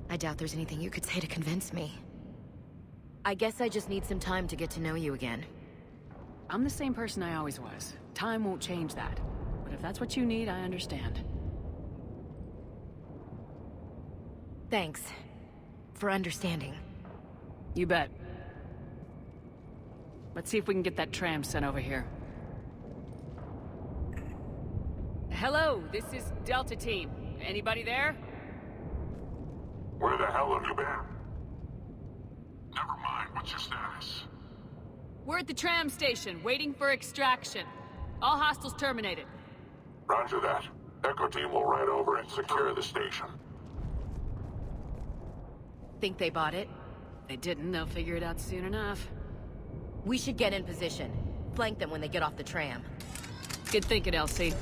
I doubt there's anything you could say to convince me. I guess I just need some time to get to know you again. I'm the same person I always was. Time won't change that. But if that's what you need, I understand. Thanks. For understanding. You bet. Let's see if we can get that tram sent over here. Hello, this is Delta Team. Anybody there? Where the hell have you been? Never mind, what's your status? We're at the tram station, waiting for extraction. All hostiles terminated. Roger that. Echo Team will ride over and secure the station. Think they bought it? They didn't, they'll figure it out soon enough. We should get in position. Flank them when they get off the tram. Good thinking, Elsie.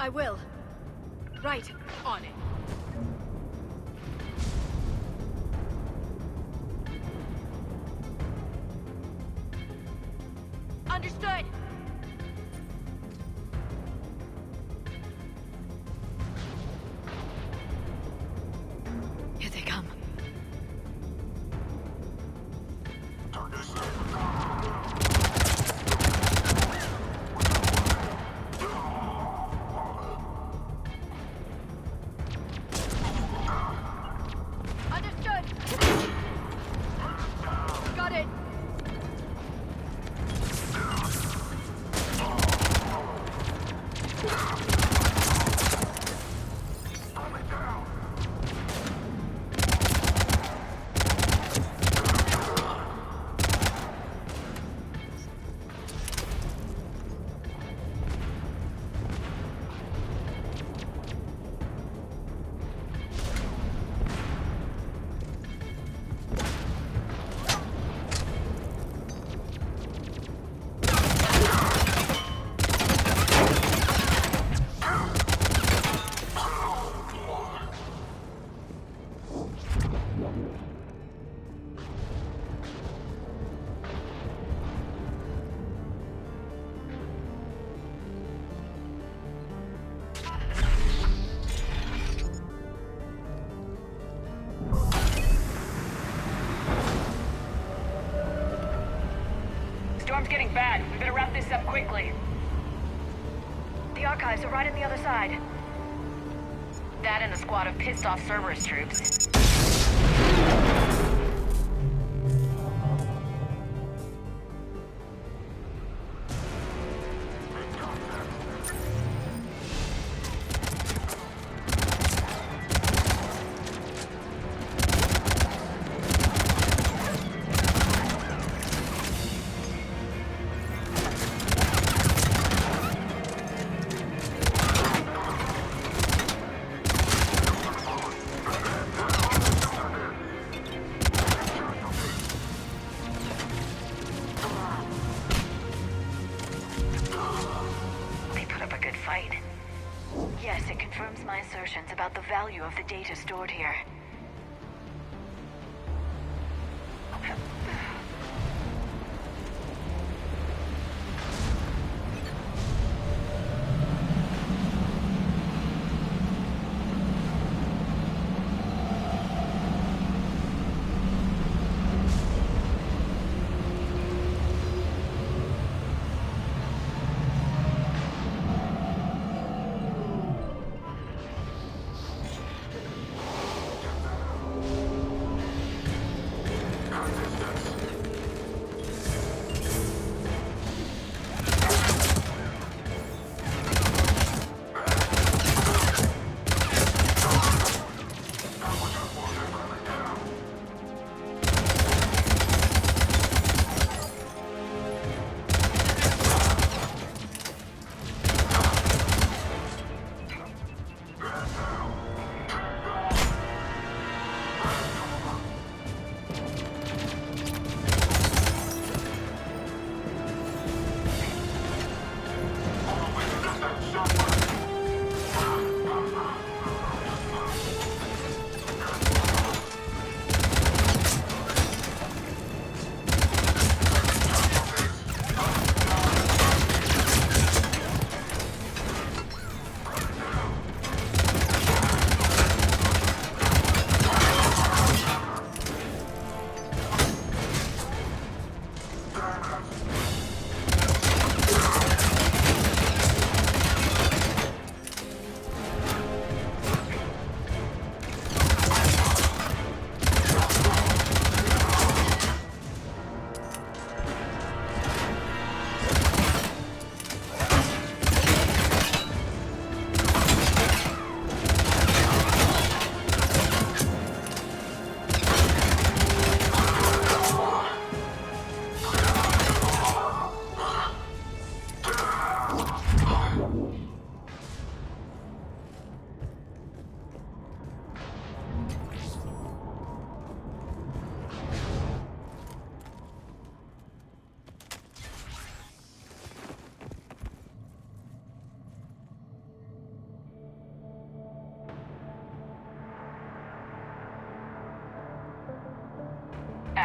I will. Right. On it. Understood. Here they come. Understood. Got it. Storm's getting bad. We better wrap this up quickly. The archives are right on the other side. That and a squad of pissed-off Cerberus troops. Yes, it confirms my assertions about the value of the data stored here.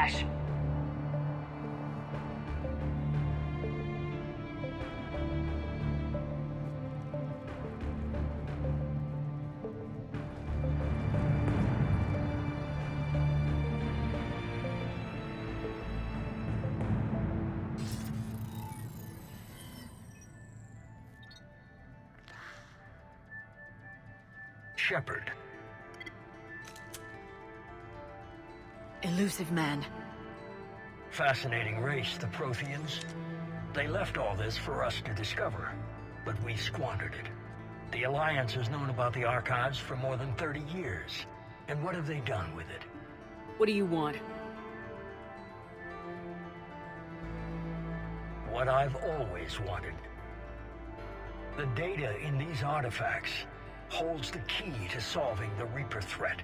flash. Shepard. Elusive man. Fascinating race, the Protheans. They left all this for us to discover, but we squandered it. The Alliance has known about the Archives for more than 30 years. And what have they done with it? What do you want? What I've always wanted. The data in these artifacts holds the key to solving the Reaper threat.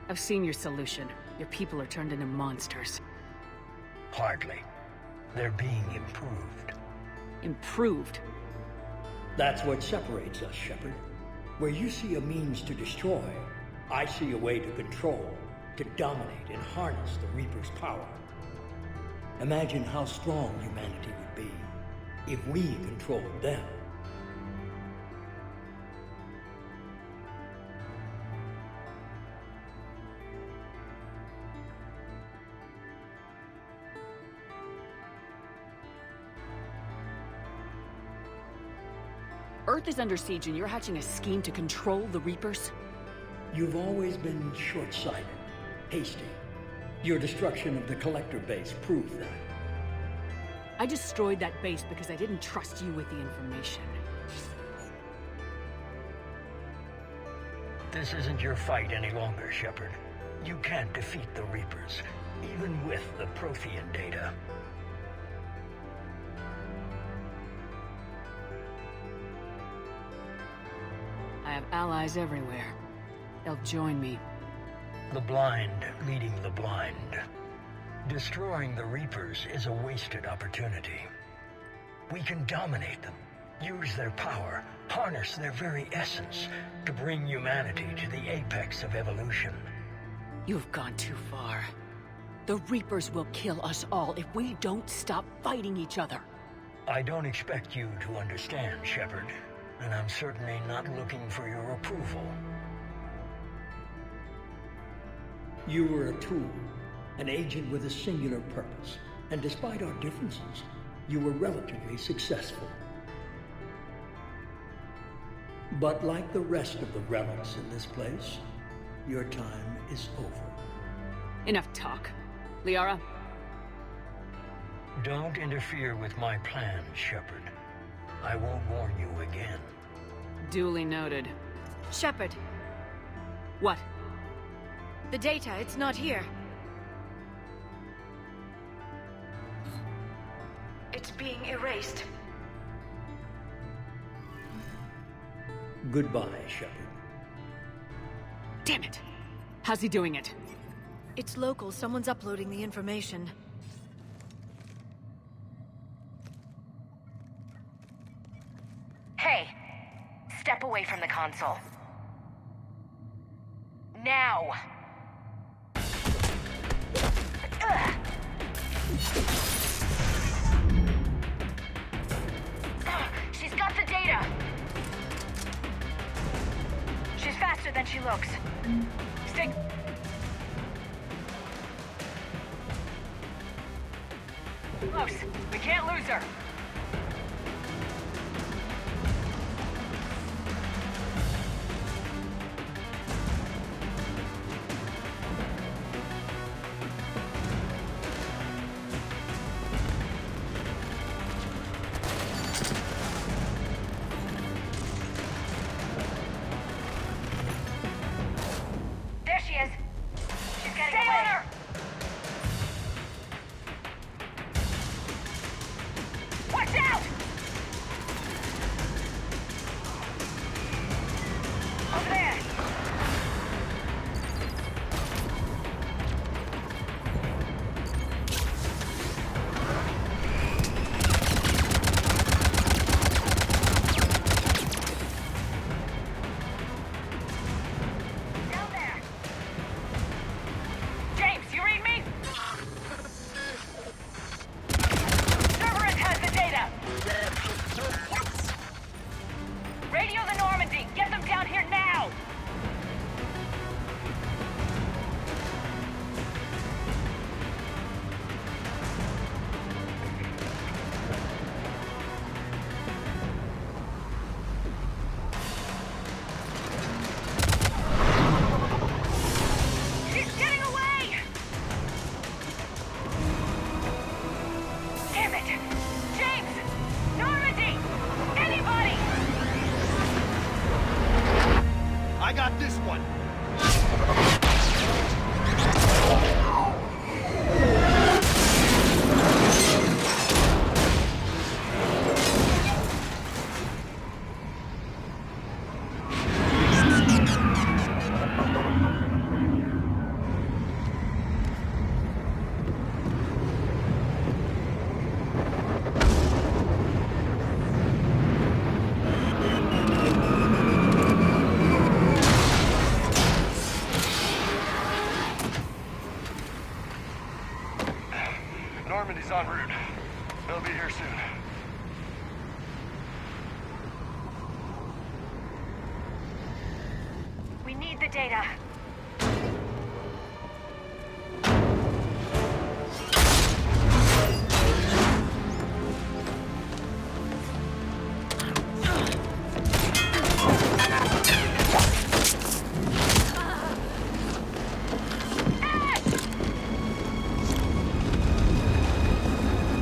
I've seen your solution. Your people are turned into monsters. Hardly. They're being improved. Improved? That's what separates us, Shepard. Where you see a means to destroy, I see a way to control, to dominate and harness the Reaper's power. Imagine how strong humanity would be if we controlled them. Earth is under siege and you're hatching a scheme to control the Reapers? You've always been short-sighted, hasty. Your destruction of the Collector base proved that. I destroyed that base because I didn't trust you with the information. This isn't your fight any longer, Shepard. You can't defeat the Reapers, even with the Prothean data. I have allies everywhere. They'll join me. The blind leading the blind. Destroying the Reapers is a wasted opportunity. We can dominate them, use their power, harness their very essence to bring humanity to the apex of evolution. You've gone too far. The Reapers will kill us all if we don't stop fighting each other. I don't expect you to understand, Shepard, and I'm certainly not looking for your approval. You were a tool, an agent with a singular purpose, and despite our differences, you were relatively successful. But like the rest of the relics in this place, your time is over. Enough talk. Liara? Don't interfere with my plans, Shepard. I won't warn you again. Duly noted. Shepard. What? The data, it's not here. It's being erased. Goodbye, Shepard. Damn it! How's he doing it? It's local. Someone's uploading the information. Hey, step away from the console. Now! Ugh. She's got the data! She's faster than she looks. Stay... close. We can't lose her. There she is. She's getting away. Stay on her! this one! Normandy's en route. They'll be here soon. We need the data.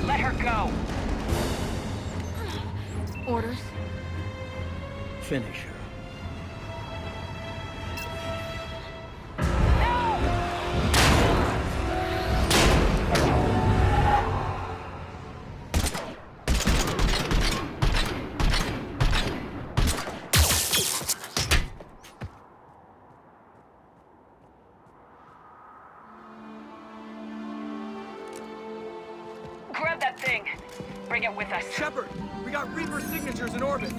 Let her go. Orders? Finish her. Grab that thing. Bring it with us. Shepard! We got Reaper signatures in orbit!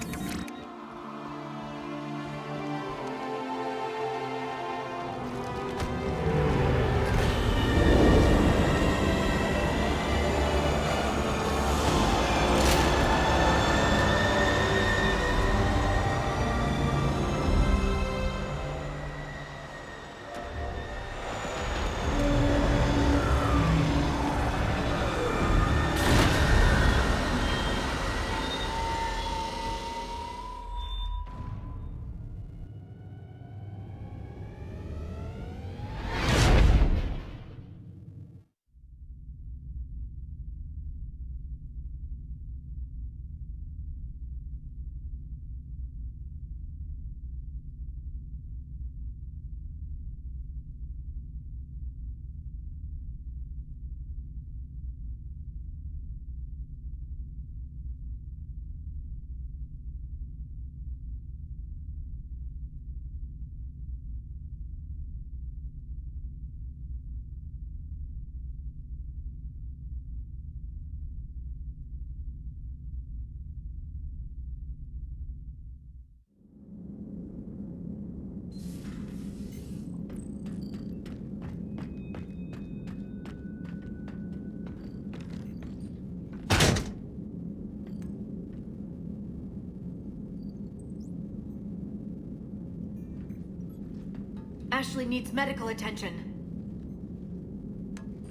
Ashley needs medical attention.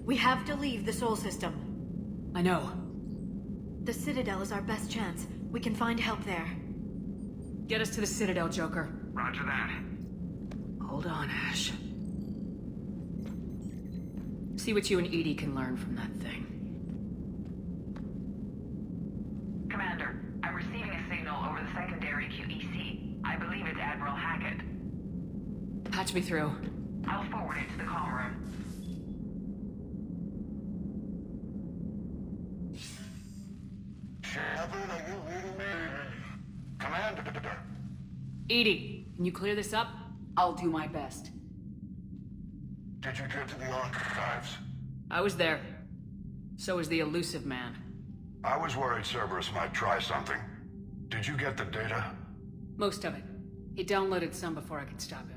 We have to leave the Sol system. I know. The Citadel is our best chance. We can find help there. Get us to the Citadel, Joker. Roger that. Hold on, Ash. See what you and EDI can learn from that thing. Commander, I'm receiving a signal over the secondary QEC. I believe it's Admiral Hackett. Patch me through. I'll forward it to the comm room. Shepard, are you reading me? Commander. EDI, can you clear this up? I'll do my best. Did you get to the archives? I was there. So was the elusive man. I was worried Cerberus might try something. Did you get the data? Most of it. He downloaded some before I could stop him.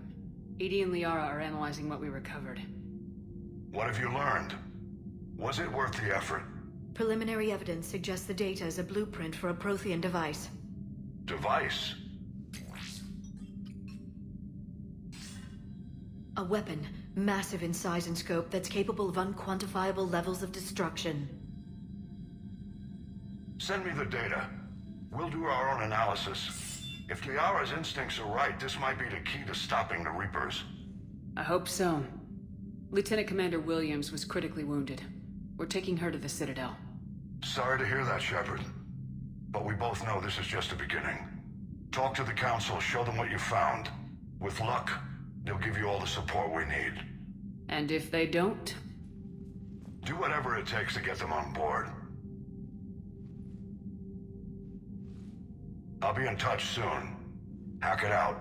EDI and Liara are analyzing what we recovered. What have you learned? Was it worth the effort? Preliminary evidence suggests the data is a blueprint for a Prothean device. Device? A weapon, massive in size and scope, that's capable of unquantifiable levels of destruction. Send me the data. We'll do our own analysis. If Liara's instincts are right, this might be the key to stopping the Reapers. I hope so. Lieutenant Commander Williams was critically wounded. We're taking her to the Citadel. Sorry to hear that, Shepard. But we both know this is just the beginning. Talk to the Council, show them what you found. With luck, they'll give you all the support we need. And if they don't? Do whatever it takes to get them on board. I'll be in touch soon. Hack it out.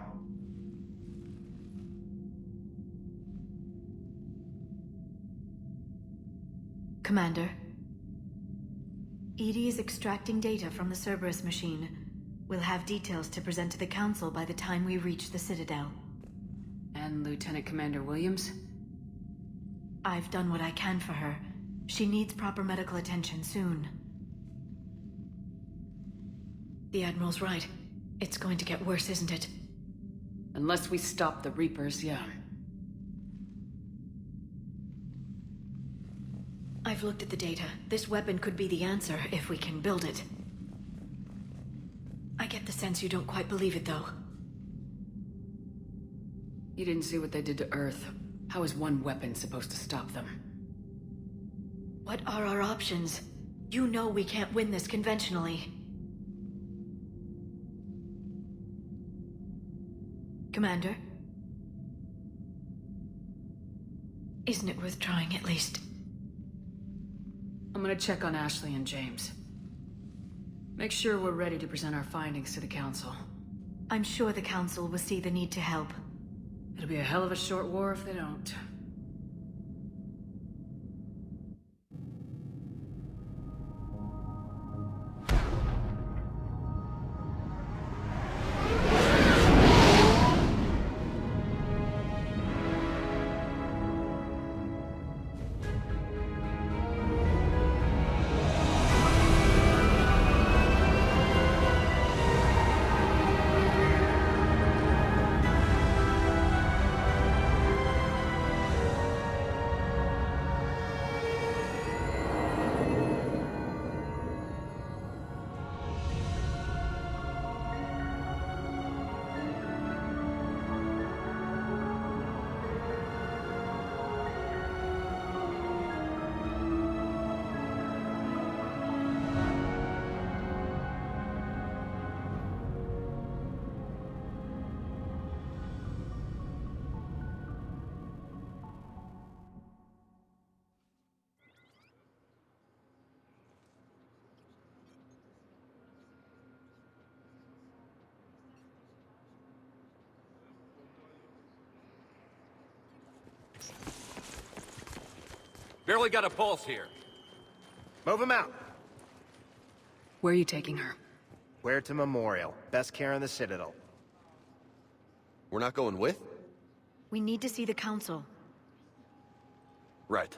Commander. EDI is extracting data from the Cerberus machine. We'll have details to present to the Council by the time we reach the Citadel. And Lieutenant Commander Williams? I've done what I can for her. She needs proper medical attention soon. The Admiral's right. It's going to get worse, isn't it? Unless we stop the Reapers, yeah. I've looked at the data. This weapon could be the answer if we can build it. I get the sense you don't quite believe it, though. You didn't see what they did to Earth. How is one weapon supposed to stop them? What are our options? You know we can't win this conventionally. Commander? Isn't it worth trying, at least? I'm gonna check on Ashley and James. Make sure we're ready to present our findings to the Council. I'm sure the Council will see the need to help. It'll be a hell of a short war if they don't. Barely got a pulse here. Move him out. Where are you taking her? Where to Memorial. Best care in the Citadel. We're not going with? We need to see the Council. Right.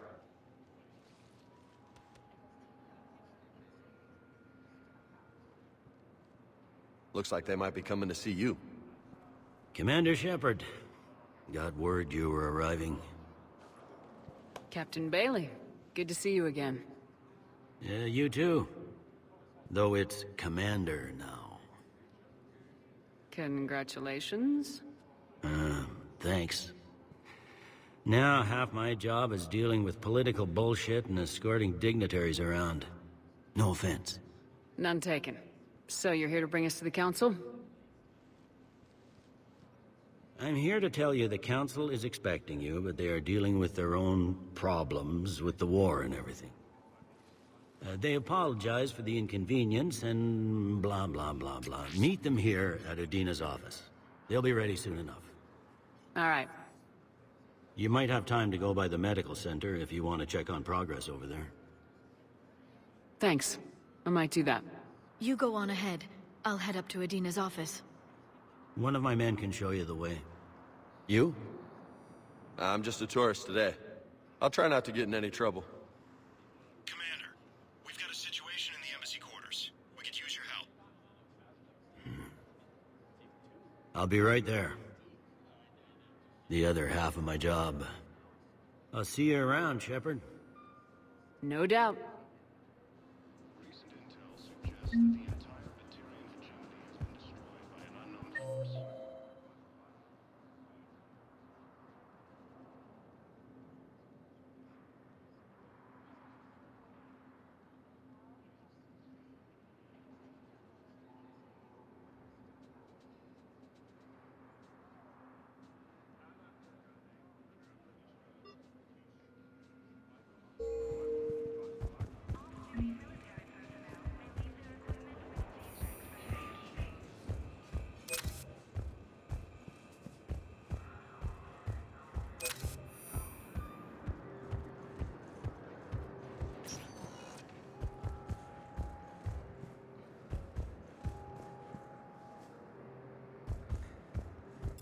Looks like they might be coming to see you. Commander Shepard. Got word you were arriving. Captain Bailey, good to see you again. Yeah, you too. Though it's Commander now. Congratulations. Thanks. Now half my job is dealing with political bullshit and escorting dignitaries around. No offense. None taken. So you're here to bring us to the Council? I'm here to tell you the Council is expecting you, but they are dealing with their own problems with the war and everything. They apologize for the inconvenience and blah, blah, blah, blah. Meet them here at Udina's office. They'll be ready soon enough. All right. You might have time to go by the medical center if you want to check on progress over there. Thanks. I might do that. You go on ahead. I'll head up to Udina's office. One of my men can show you the way. You? I'm just a tourist today. I'll try not to get in any trouble. Commander, we've got a situation in the embassy quarters. We could use your help. I'll be right there. The other half of my job. I'll see you around, Shepard. No doubt. Recent intel suggests that the entire Batarian hegemony has been destroyed by an unknown force.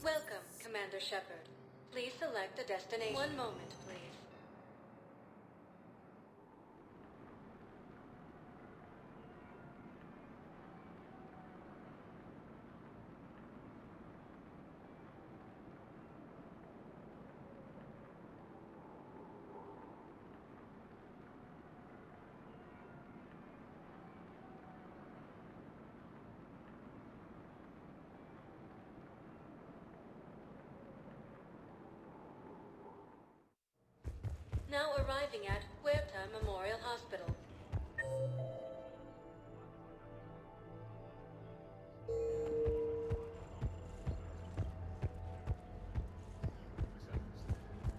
Welcome, Commander Shepard. Please select a destination. One moment, please. Now arriving at Huerta Memorial Hospital.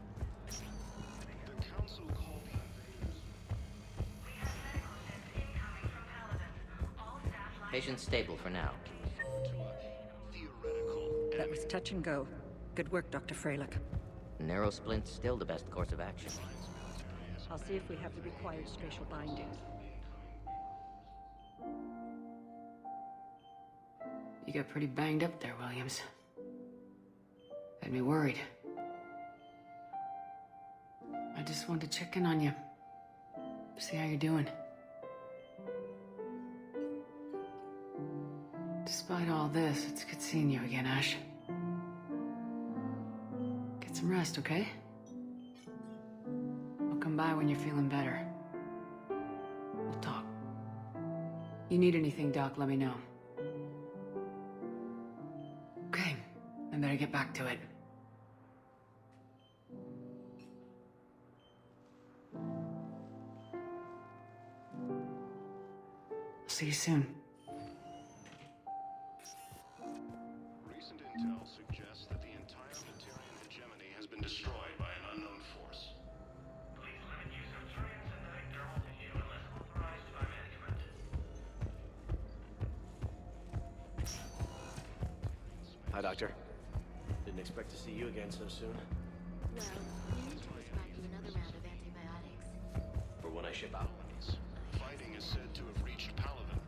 The council called Patient stable for now. That was touch and go. Good work, Dr. Freilich. Narrow splint's still the best course of action. I'll see if we have the required spatial binding. You got pretty banged up there, Williams. Had me worried. I just wanted to check in on you. See how you're doing. Despite all this, it's good seeing you again, Ash. Get some rest, okay? I'll come by when you're feeling better. We'll talk. You need anything, Doc, let me know. Okay, I better get back to it. I'll see you soon. Recent intel suggests that the entire Batarian hegemony has been destroyed by an unknown force. Please limit use of transynthetic thermal tissue unless authorized by management. Hi, Doctor. Didn't expect to see you again so soon. Well, you need to prescribe you another round of antibiotics. For when I ship out. Fighting is said to have reached Palaven.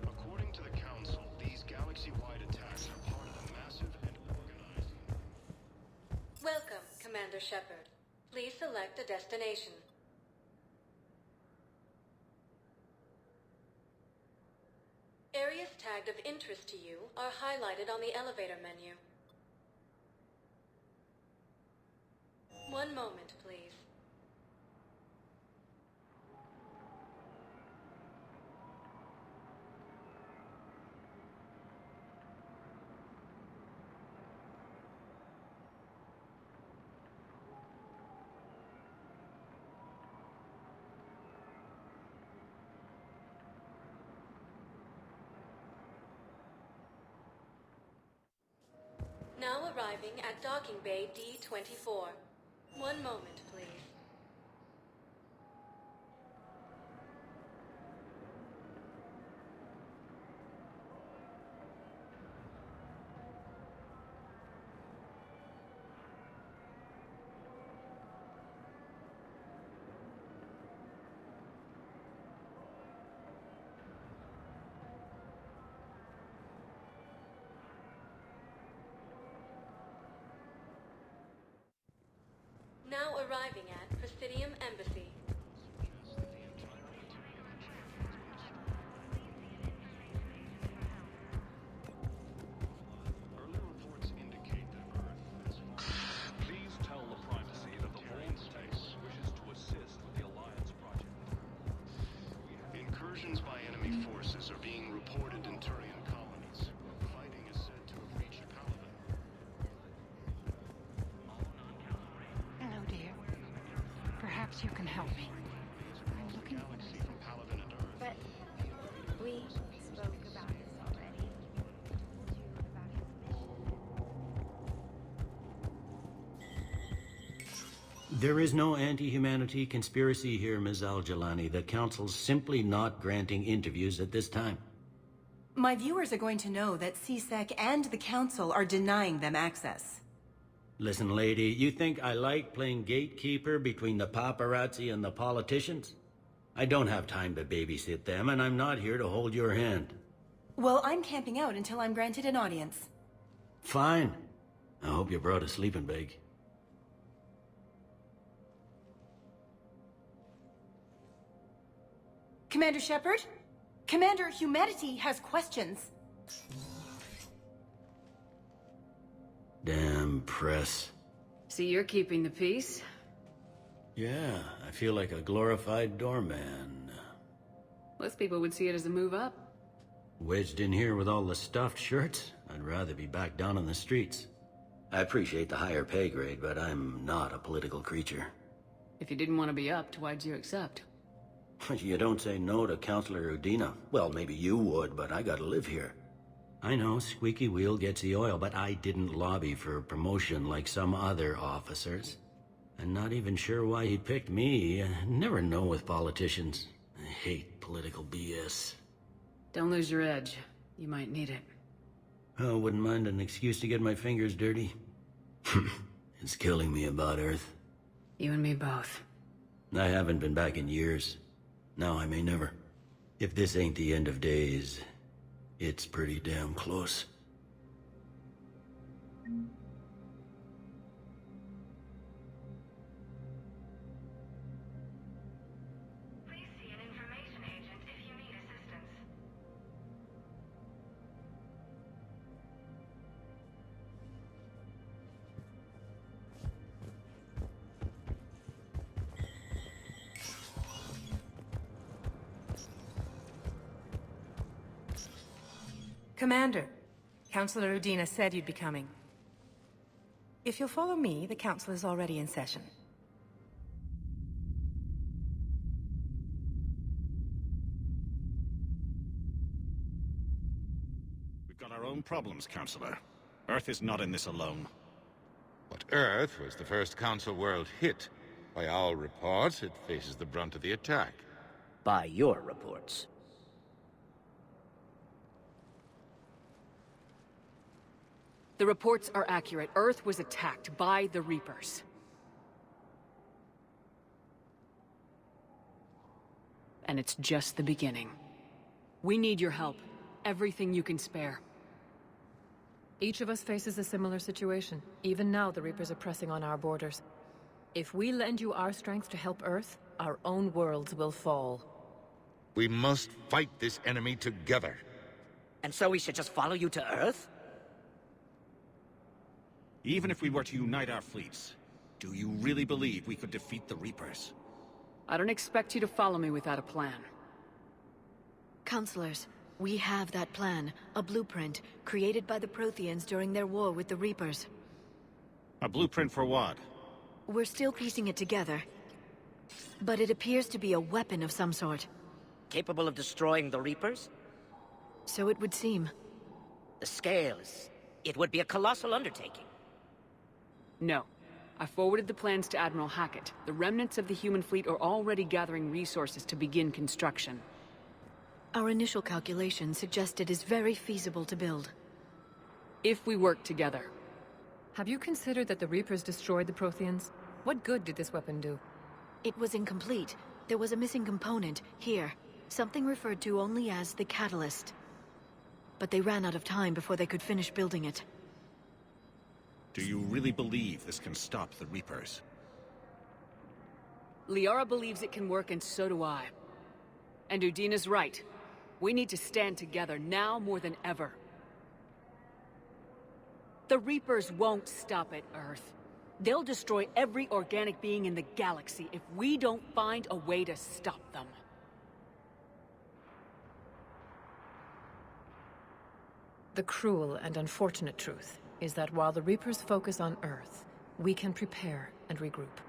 According to the Council, these galaxy-wide attacks are part of a massive and organized... Welcome, Commander Shepard. Please select a destination. Areas tagged of interest to you are highlighted on the elevator menu. One moment, please. Now arriving at Docking Bay D-24. One moment, please. Now arriving at Presidium Embassy. Early reports indicate that Earth has... Please tell the primacy that the whole space wishes to assist with the Alliance project. Incursions by enemy forces are being reported in Turian colonies. Fighting is said to have reached Palaven. Hello, dear. Perhaps you can help me. I'm looking for... From Palaven and Earth. But we spoke about this already. There is no anti-humanity conspiracy here, Ms. Al-Jalani. The Council's simply not granting interviews at this time. My viewers are going to know that CSEC and the Council are denying them access. Listen, lady, you think I like playing gatekeeper between the paparazzi and the politicians? I don't have time to babysit them, and I'm not here to hold your hand. Well, I'm camping out until I'm granted an audience. Fine. I hope you brought a sleeping bag. Commander Shepard? Commander, humanity has questions. Damn press. See, you're keeping the peace? Yeah, I feel like a glorified doorman. Most people would see it as a move up. Wedged in here with all the stuffed shirts, I'd rather be back down on the streets. I appreciate the higher pay grade, but I'm not a political creature. If you didn't want to be upped, why'd you accept? You don't say no to Counselor Udina. Well, maybe you would, but I gotta live here. I know, squeaky wheel gets the oil, but I didn't lobby for promotion like some other officers. I'm not even sure why he picked me. I never know with politicians. I hate political BS. Don't lose your edge. You might need it. Oh, wouldn't mind an excuse to get my fingers dirty. It's killing me about Earth. You and me both. I haven't been back in years. Now I may never. If this ain't the end of days, it's pretty damn close. Please see an information agent if you need assistance. Commander, Councilor Udina said you'd be coming. If you'll follow me, the council is already in session. We've got our own problems, Councilor. Earth is not in this alone. But Earth was the first Council world hit. By our reports, it faces the brunt of the attack. By your reports. The reports are accurate. Earth was attacked by the Reapers. And it's just the beginning. We need your help. Everything you can spare. Each of us faces a similar situation. Even now, the Reapers are pressing on our borders. If we lend you our strength to help Earth, our own worlds will fall. We must fight this enemy together. And so we should just follow you to Earth? Even if we were to unite our fleets, do you really believe we could defeat the Reapers? I don't expect you to follow me without a plan. Counselors, we have that plan. A blueprint, created by the Protheans during their war with the Reapers. A blueprint for what? We're still piecing it together. But it appears to be a weapon of some sort. Capable of destroying the Reapers? So it would seem. The scales. It would be a colossal undertaking. No. I forwarded the plans to Admiral Hackett. The remnants of the human fleet are already gathering resources to begin construction. Our initial calculations suggest it is very feasible to build. If we work together. Have you considered that the Reapers destroyed the Protheans? What good did this weapon do? It was incomplete. There was a missing component, here. Something referred to only as the Catalyst. But they ran out of time before they could finish building it. Do you really believe this can stop the Reapers? Liara believes it can work, and so do I. And Udina's right. We need to stand together, now more than ever. The Reapers won't stop at Earth. They'll destroy every organic being in the galaxy if we don't find a way to stop them. The cruel and unfortunate truth is that while the Reapers focus on Earth, we can prepare and regroup.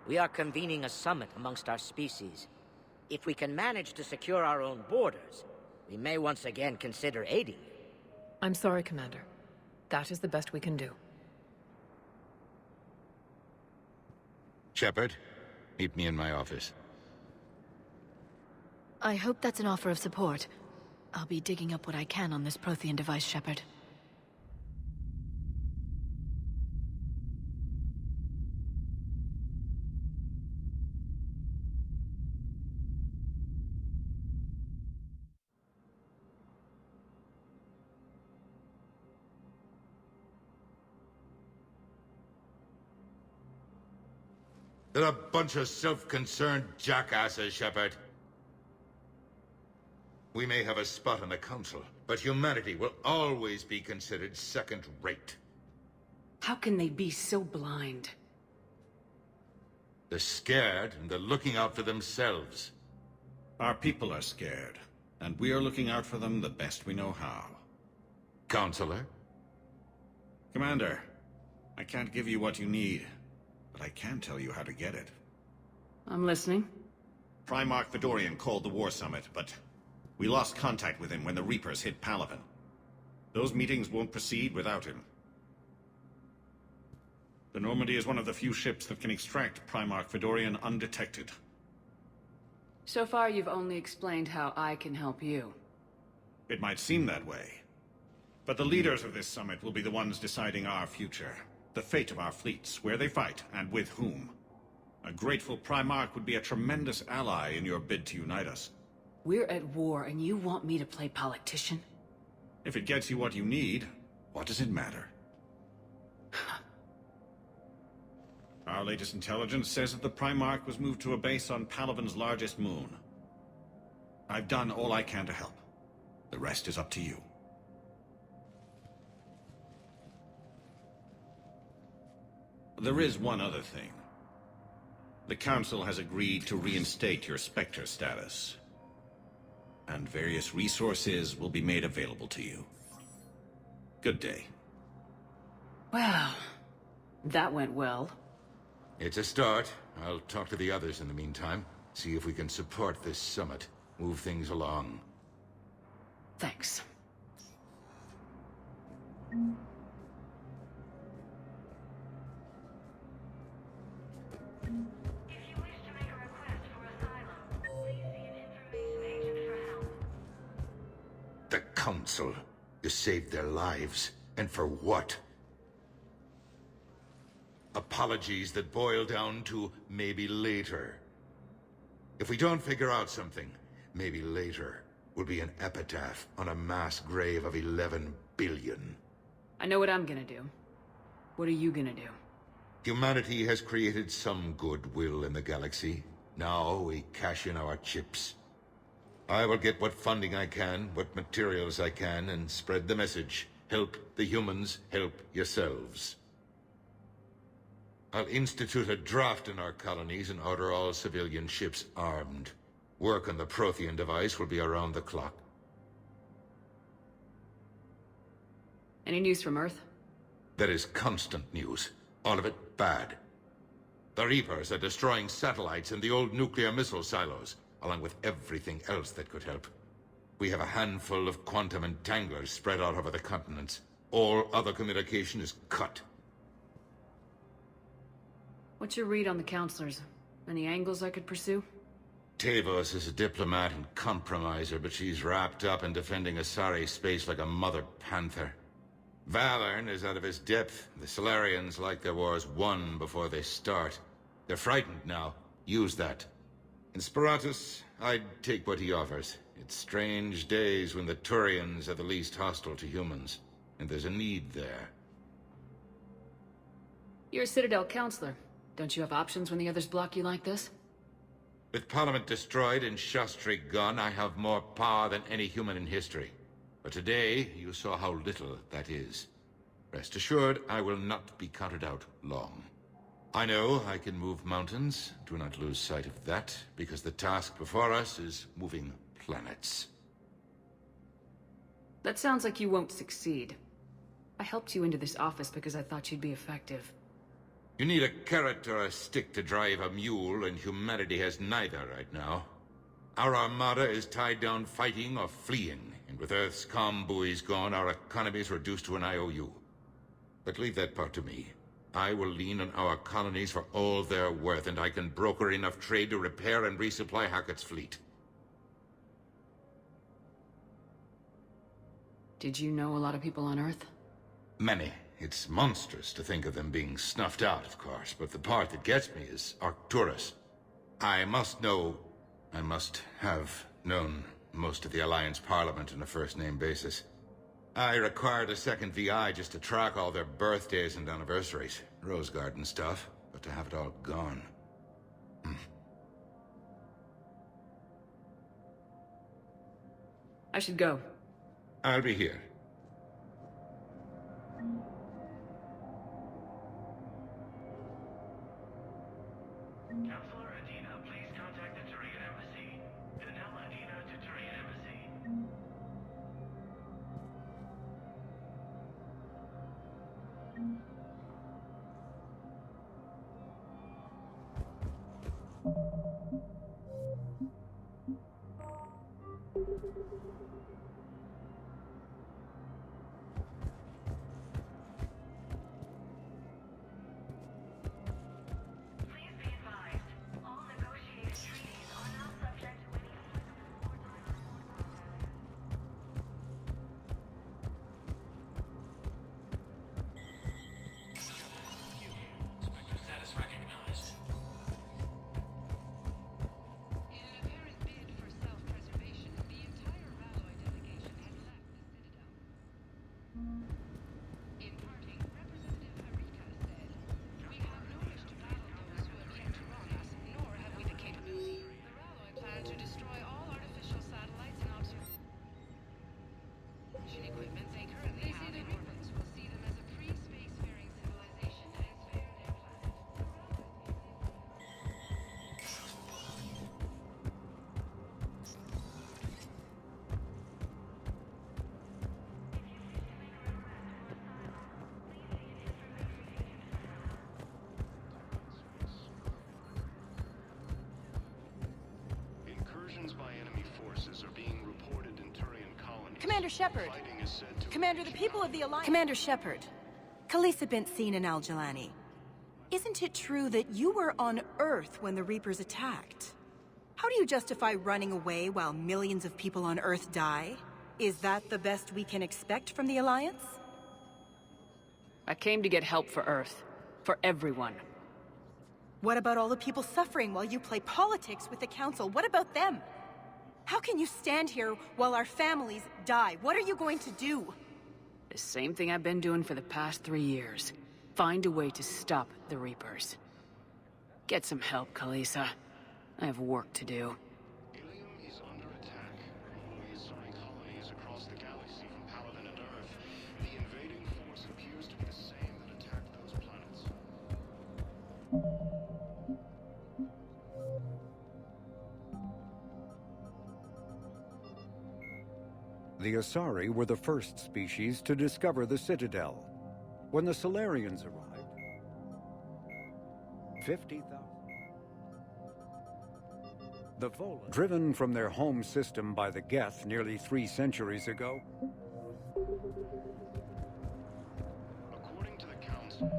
We are convening a summit amongst our species. If we can manage to secure our own borders, we may once again consider aiding you. I'm sorry, Commander. That is the best we can do. Shepard, meet me in my office. I hope that's an offer of support. I'll be digging up what I can on this Prothean device, Shepard. They're a bunch of self-concerned jackasses, Shepard. We may have a spot on the Council, but humanity will always be considered second-rate. How can they be so blind? They're scared, and they're looking out for themselves. Our people are scared, and we are looking out for them the best we know how. Counselor? Commander, I can't give you what you need, but I can tell you how to get it. I'm listening. Primarch Fedorian called the War Summit, but we lost contact with him when the Reapers hit Palaven. Those meetings won't proceed without him. The Normandy is one of the few ships that can extract Primarch Fedorian undetected. So far, you've only explained how I can help you. It might seem that way, but the leaders of this summit will be the ones deciding our future. The fate of our fleets, where they fight, and with whom. A grateful Primarch would be a tremendous ally in your bid to unite us. We're at war, and you want me to play politician? If it gets you what you need, what does it matter? Our latest intelligence says that the Primarch was moved to a base on Palaven's largest moon. I've done all I can to help. The rest is up to you. There is one other thing. The Council has agreed to reinstate your Spectre status. And various resources will be made available to you. Good day. Well, that went well. It's a start. I'll talk to the others in the meantime. See if we can support this summit. Move things along. Thanks. The Council. You saved their lives. And for what? Apologies that boil down to maybe later. If we don't figure out something, maybe later will be an epitaph on a mass grave of 11 billion. I know what I'm gonna do. What are you gonna do? Humanity has created some goodwill in the galaxy. Now we cash in our chips. I will get what funding I can, what materials I can, and spread the message. Help the humans, help yourselves. I'll institute a draft in our colonies and order all civilian ships armed. Work on the Prothean device will be around the clock. Any news from Earth? There is constant news. All of it bad. The Reapers are destroying satellites and the old nuclear missile silos, along with everything else that could help. We have a handful of quantum entanglers spread out over the continents. All other communication is cut. What's your read on the counselors? Any angles I could pursue? Tavos is a diplomat and compromiser, but she's wrapped up in defending Asari space like a mother panther. Valern is out of his depth. The Solarians like their wars won before they start. They're frightened now. Use that. In Sparatus, I'd take what he offers. It's strange days when the Turians are the least hostile to humans. And there's a need there. You're a Citadel counselor. Don't you have options when the others block you like this? With Parliament destroyed and Shastri gone, I have more power than any human in history. But today, you saw how little that is. Rest assured, I will not be counted out long. I know I can move mountains. Do not lose sight of that, because the task before us is moving planets. That sounds like you won't succeed. I helped you into this office because I thought you'd be effective. You need a carrot or a stick to drive a mule, and humanity has neither right now. Our armada is tied down fighting or fleeing, and with Earth's comm buoys gone, our economy is reduced to an IOU. But leave that part to me. I will lean on our colonies for all they're worth, and I can broker enough trade to repair and resupply Hackett's fleet. Did you know a lot of people on Earth? Many. It's monstrous to think of them being snuffed out, of course, but the part that gets me is Arcturus. I must have known most of the Alliance Parliament on a first-name basis. I required a second VI just to track all their birthdays and anniversaries. Rose Garden stuff, but to have it all gone. I should go. I'll be here. Counselor Adina, please contact the Turian Embassy. Danelle Adina to Turian Embassy. By enemy forces are being reported in Turian colonies. Commander Shepard! Commander, the people of the Alliance... Commander Shepard, Khalisah bint Sin and Al-Jalani. Isn't it true that you were on Earth when the Reapers attacked? How do you justify running away while millions of people on Earth die? Is that the best we can expect from the Alliance? I came to get help for Earth. For everyone. What about all the people suffering while you play politics with the Council? What about them? How can you stand here while our families die? What are you going to do? The same thing I've been doing for the past 3 years. Find a way to stop the Reapers. Get some help, Khalisah. I have work to do. Ilium is under attack. We assign colonies across the galaxy from Paladin and Earth. The invading force appears to be the same that attacked those planets. The Asari were the first species to discover the Citadel. When the Salarians arrived, 50,000. The Volan, driven from their home system by the Geth nearly 3 centuries ago. According to the Council,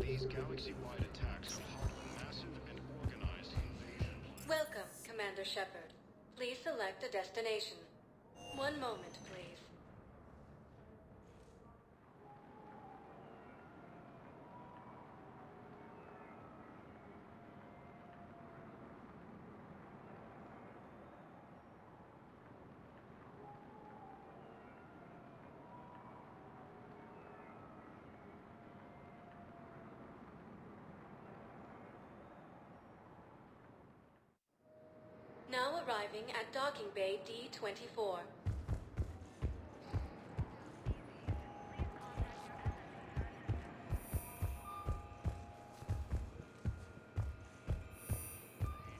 these galaxy-wide attacks are part of a massive and organized invasion. Welcome, Commander Shepard. Please select a destination. One moment, please. Now arriving at Docking Bay D-24.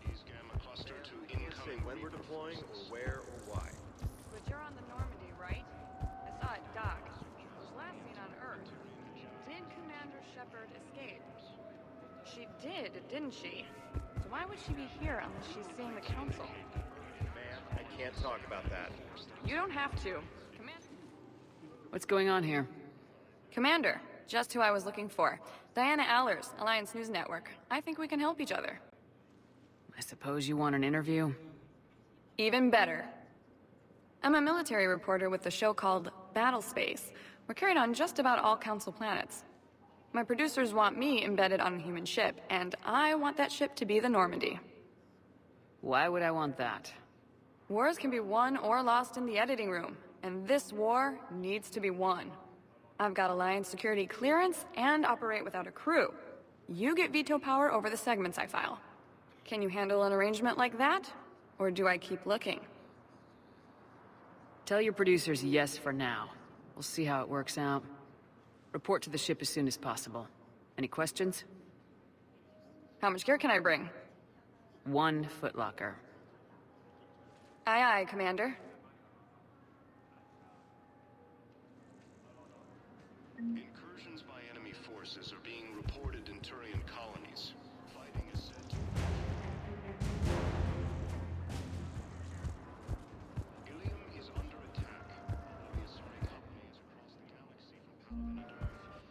These when we're deploying, or where, or why. But you're on the Normandy, right? I saw it dock. It was last seen on Earth. Did Commander Shepard escape? She did, didn't she? So why would she be here unless she's seeing the Council? Ma'am, I can't talk about that. You don't have to. What's going on here? Commander, just who I was looking for. Diana Allers, Alliance News Network. I think we can help each other. I suppose you want an interview? Even better. I'm a military reporter with the show called Battlespace. We're carried on just about all Council planets. My producers want me embedded on a human ship, and I want that ship to be the Normandy. Why would I want that? Wars can be won or lost in the editing room, and this war needs to be won. I've got Alliance security clearance and operate without a crew. You get veto power over the segments I file. Can you handle an arrangement like that? Or do I keep looking? Tell your producers yes for now. We'll see how it works out. Report to the ship as soon as possible. Any questions? How much gear can I bring? 1 footlocker. Aye, aye, Commander. Incursions by enemy forces are being reported in Turian colonies. Fighting is said to... Ilium is under attack. The Asari colonies across the galaxy from Palaven and Earth.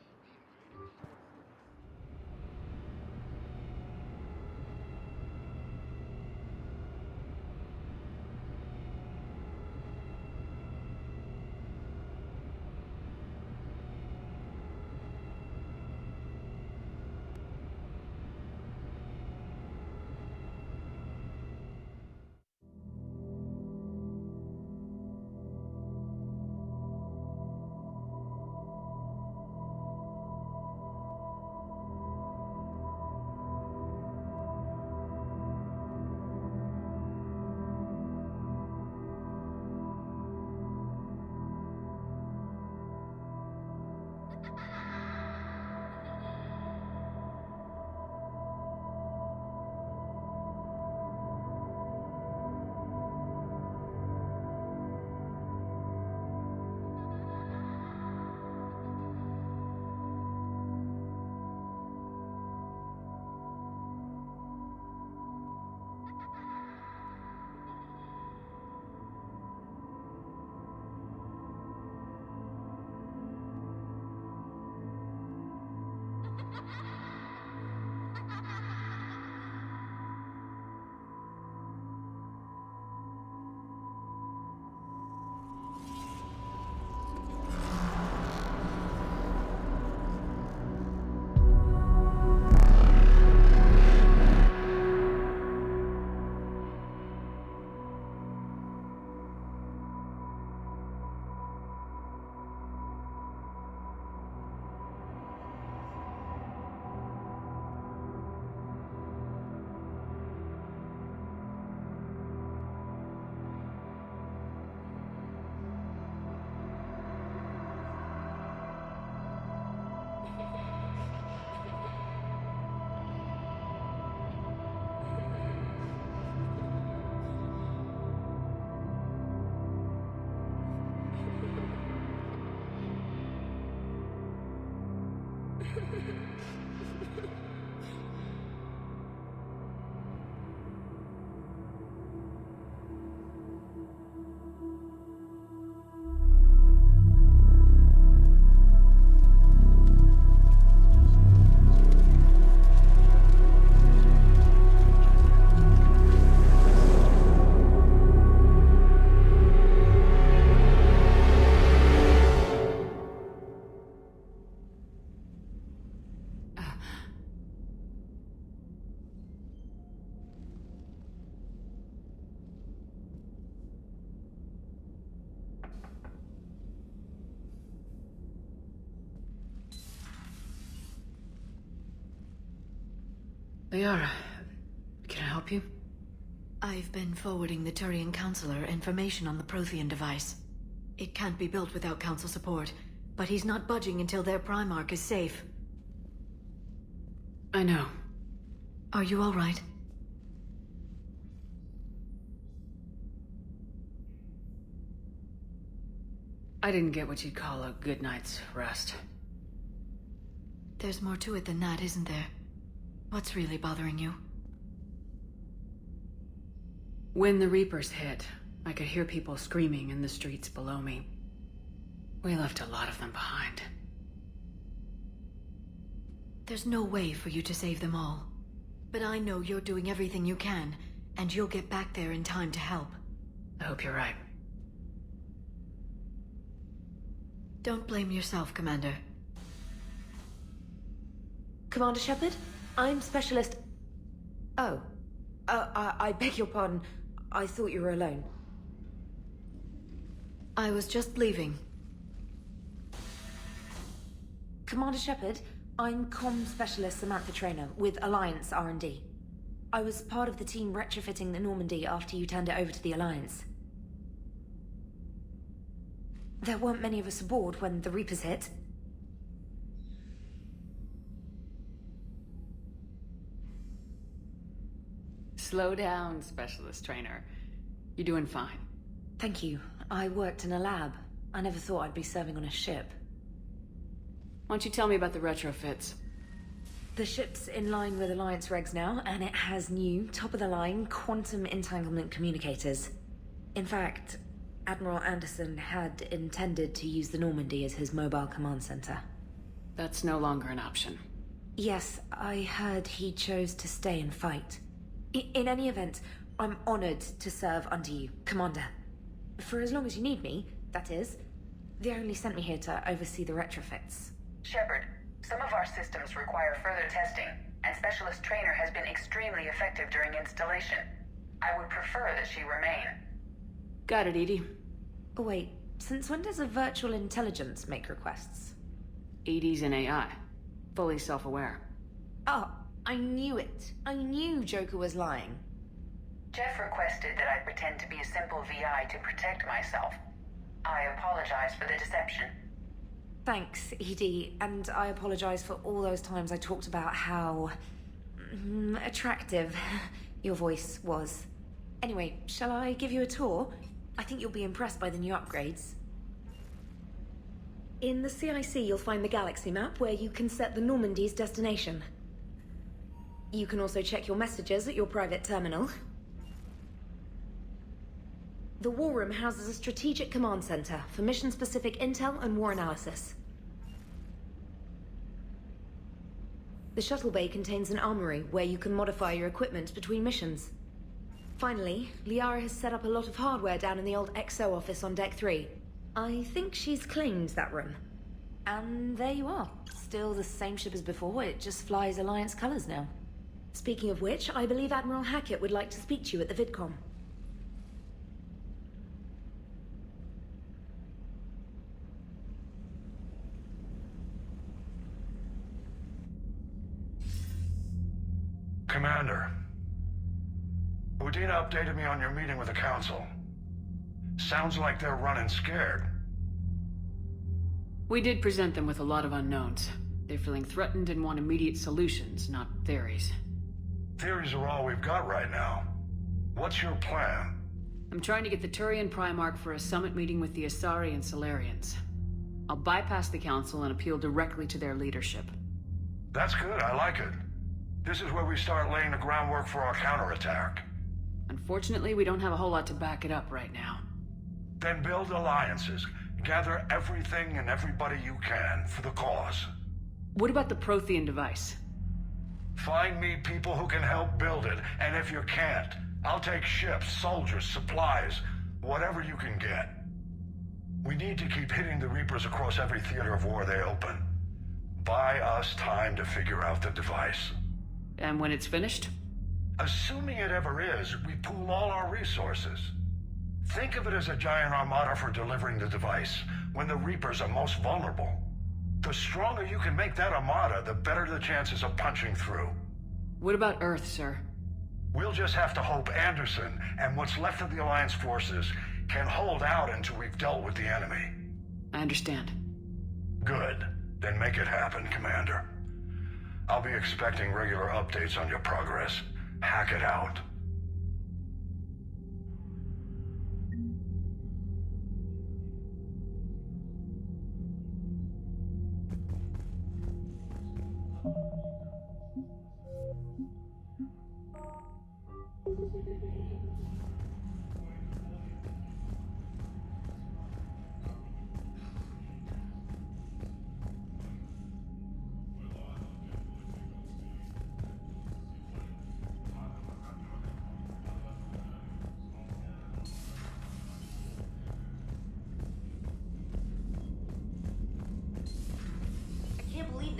Liara, can I help you? I've been forwarding the Turian Counselor information on the Prothean device. It can't be built without Council support, but he's not budging until their Primarch is safe. I know. Are you all right? I didn't get what you'd call a good night's rest. There's more to it than that, isn't there? What's really bothering you? When the Reapers hit, I could hear people screaming in the streets below me. We left a lot of them behind. There's no way for you to save them all. But I know you're doing everything you can, and you'll get back there in time to help. I hope you're right. Don't blame yourself, Commander. Commander Shepard, I'm Specialist... Oh. I beg your pardon. I thought you were alone. I was just leaving. Commander Shepard, I'm Comm Specialist Samantha Traynor with Alliance R&D. I was part of the team retrofitting the Normandy after you turned it over to the Alliance. There weren't many of us aboard when the Reapers hit. Slow down, Specialist Trainer. You're doing fine. Thank you. I worked in a lab. I never thought I'd be serving on a ship. Why don't you tell me about the retrofits? The ship's in line with Alliance regs now, and it has new, top-of-the-line, quantum entanglement communicators. In fact, Admiral Anderson had intended to use the Normandy as his mobile command center. That's no longer an option. Yes, I heard he chose to stay and fight. In any event, I'm honored to serve under you, Commander. For as long as you need me, that is. They only sent me here to oversee the retrofits. Shepard, some of our systems require further testing, and Specialist Trainer has been extremely effective during installation. I would prefer that she remain. Got it, EDI. Oh, wait. Since when does a virtual intelligence make requests? EDI's an AI. Fully self-aware. Oh, I knew it. I knew Joker was lying. Jeff requested that I pretend to be a simple VI to protect myself. I apologize for the deception. Thanks, EDI, and I apologize for all those times I talked about how... attractive your voice was. Anyway, shall I give you a tour? I think you'll be impressed by the new upgrades. In the CIC, you'll find the galaxy map where you can set the Normandy's destination. You can also check your messages at your private terminal. The War Room houses a strategic command center for mission-specific intel and war analysis. The shuttle bay contains an armory where you can modify your equipment between missions. Finally, Liara has set up a lot of hardware down in the old XO office on Deck 3. I think she's claimed that room. And there you are. Still the same ship as before, it just flies Alliance colors now. Speaking of which, I believe Admiral Hackett would like to speak to you at the VidCom. Commander, Udina updated me on your meeting with the Council. Sounds like they're running scared. We did present them with a lot of unknowns. They're feeling threatened and want immediate solutions, not theories. Theories are all we've got right now. What's your plan? I'm trying to get the Turian Primarch for a summit meeting with the Asari and Salarians. I'll bypass the Council and appeal directly to their leadership. That's good, I like it. This is where we start laying the groundwork for our counterattack. Unfortunately, we don't have a whole lot to back it up right now. Then build alliances. Gather everything and everybody you can for the cause. What about the Prothean device? Find me people who can help build it, and if you can't, I'll take ships, soldiers, supplies, whatever you can get. We need to keep hitting the Reapers across every theater of war they open. Buy us time to figure out the device. And when it's finished? Assuming it ever is, we pool all our resources. Think of it as a giant armada for delivering the device, when the Reapers are most vulnerable. The stronger you can make that armada, the better the chances of punching through. What about Earth, sir? We'll just have to hope Anderson, and what's left of the Alliance forces, can hold out until we've dealt with the enemy. I understand. Good. Then make it happen, Commander. I'll be expecting regular updates on your progress. Hack it out.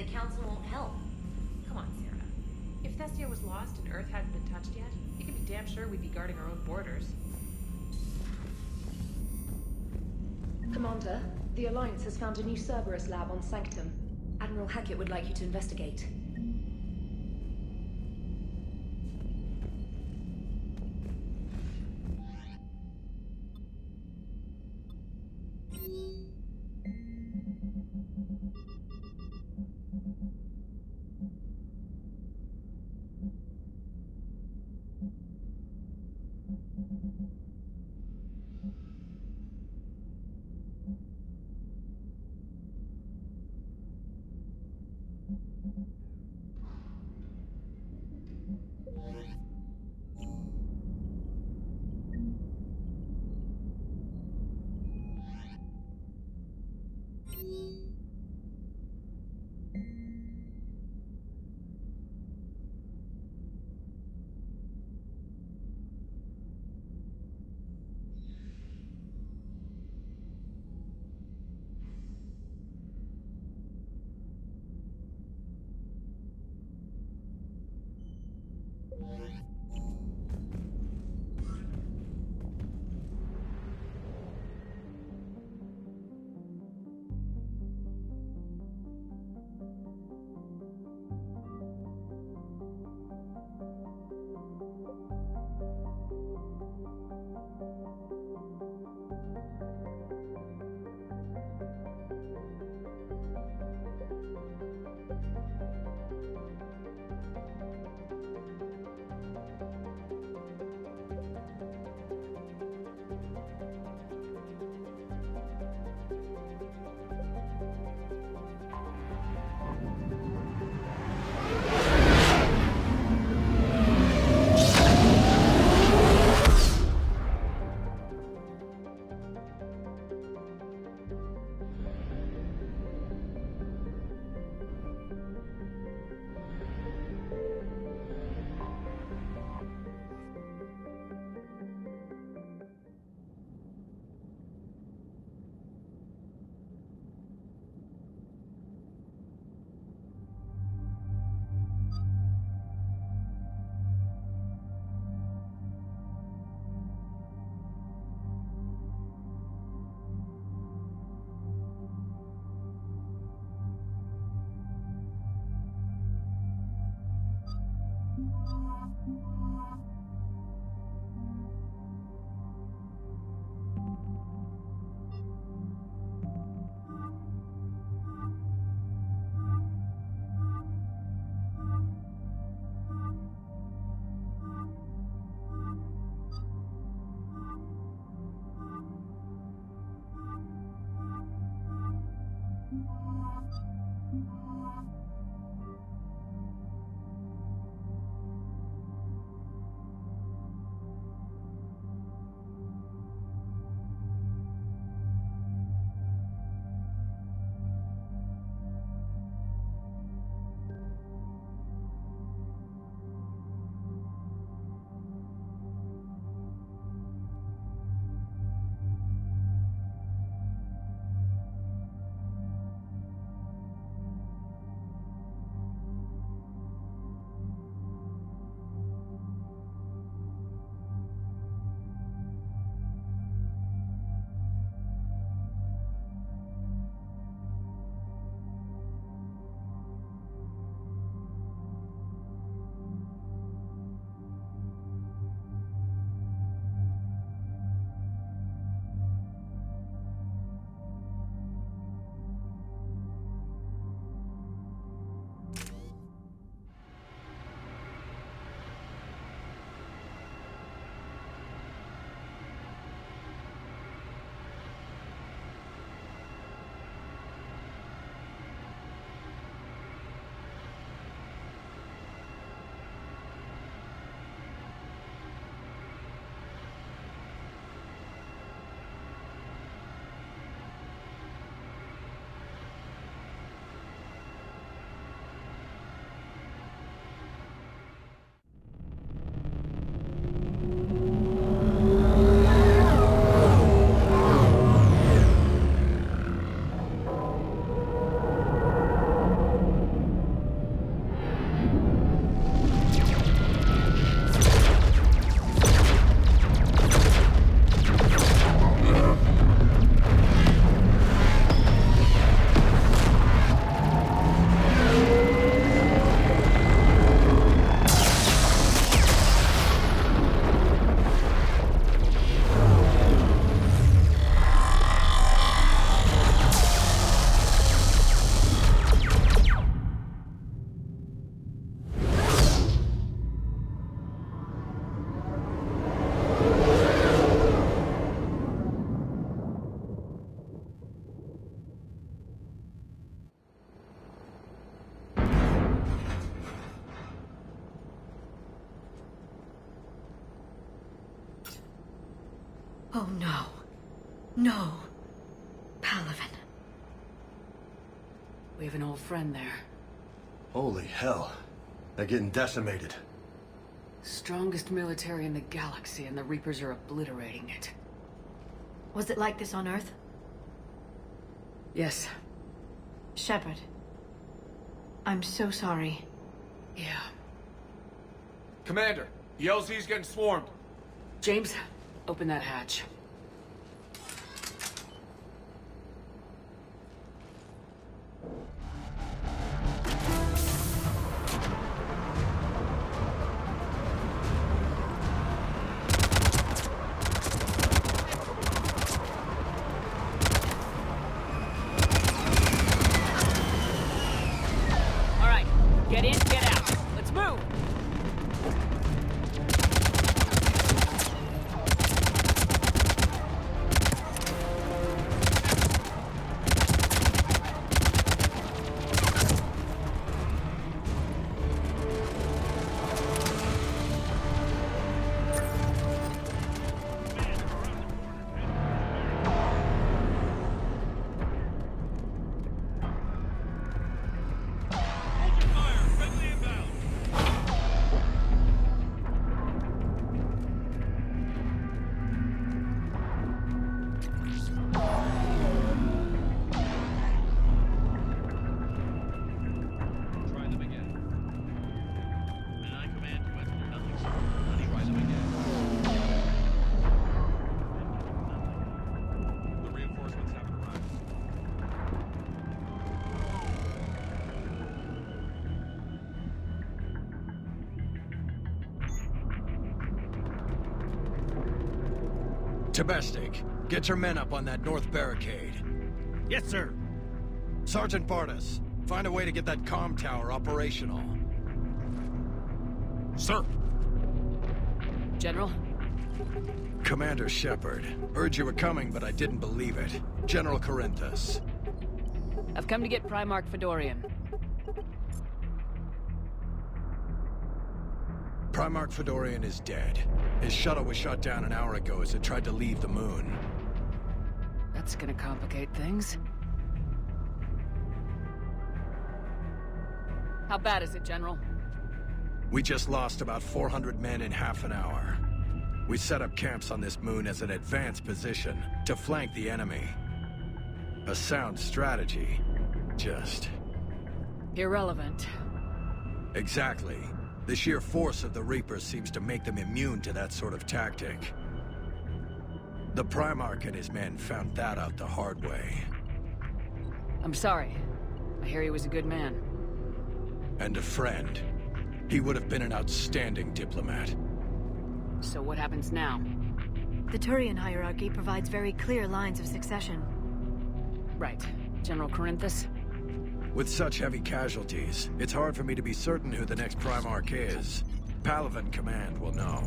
the Council won't help. Come on, Sarah. If Thestia was lost and Earth hadn't been touched yet, you can be damn sure we'd be guarding our own borders. Commander, the Alliance has found a new Cerberus lab on Sanctum. Admiral Hackett would like you to investigate. Oh no. No. Palaven. We have an old friend there. Holy hell. They're getting decimated. Strongest military in the galaxy, and the Reapers are obliterating it. Was it like this on Earth? Yes. Shepard. I'm so sorry. Yeah. Commander, the LZ's getting swarmed. James, open that hatch. All right, get in, get out. Let's move. Tabestic, get your men up on that north barricade. Yes, sir. Sergeant Bartas, find a way to get that comm tower operational. Sir. General? Commander Shepard. Heard you were coming, but I didn't believe it. General Corinthus. I've come to get Primarch Fedorian. Primarch Fedorian is dead. His shuttle was shot down an hour ago as it tried to leave the moon. That's gonna complicate things. How bad is it, General? We just lost about 400 men in half an hour. We set up camps on this moon as an advanced position to flank the enemy. A sound strategy. Just... irrelevant. Exactly. The sheer force of the Reapers seems to make them immune to that sort of tactic. The Primarch and his men found that out the hard way. I'm sorry. I hear he was a good man. And a friend. He would have been an outstanding diplomat. So what happens now? The Turian hierarchy provides very clear lines of succession. Right. General Corinthus? With such heavy casualties, it's hard for me to be certain who the next Primarch is. Palaven Command will know.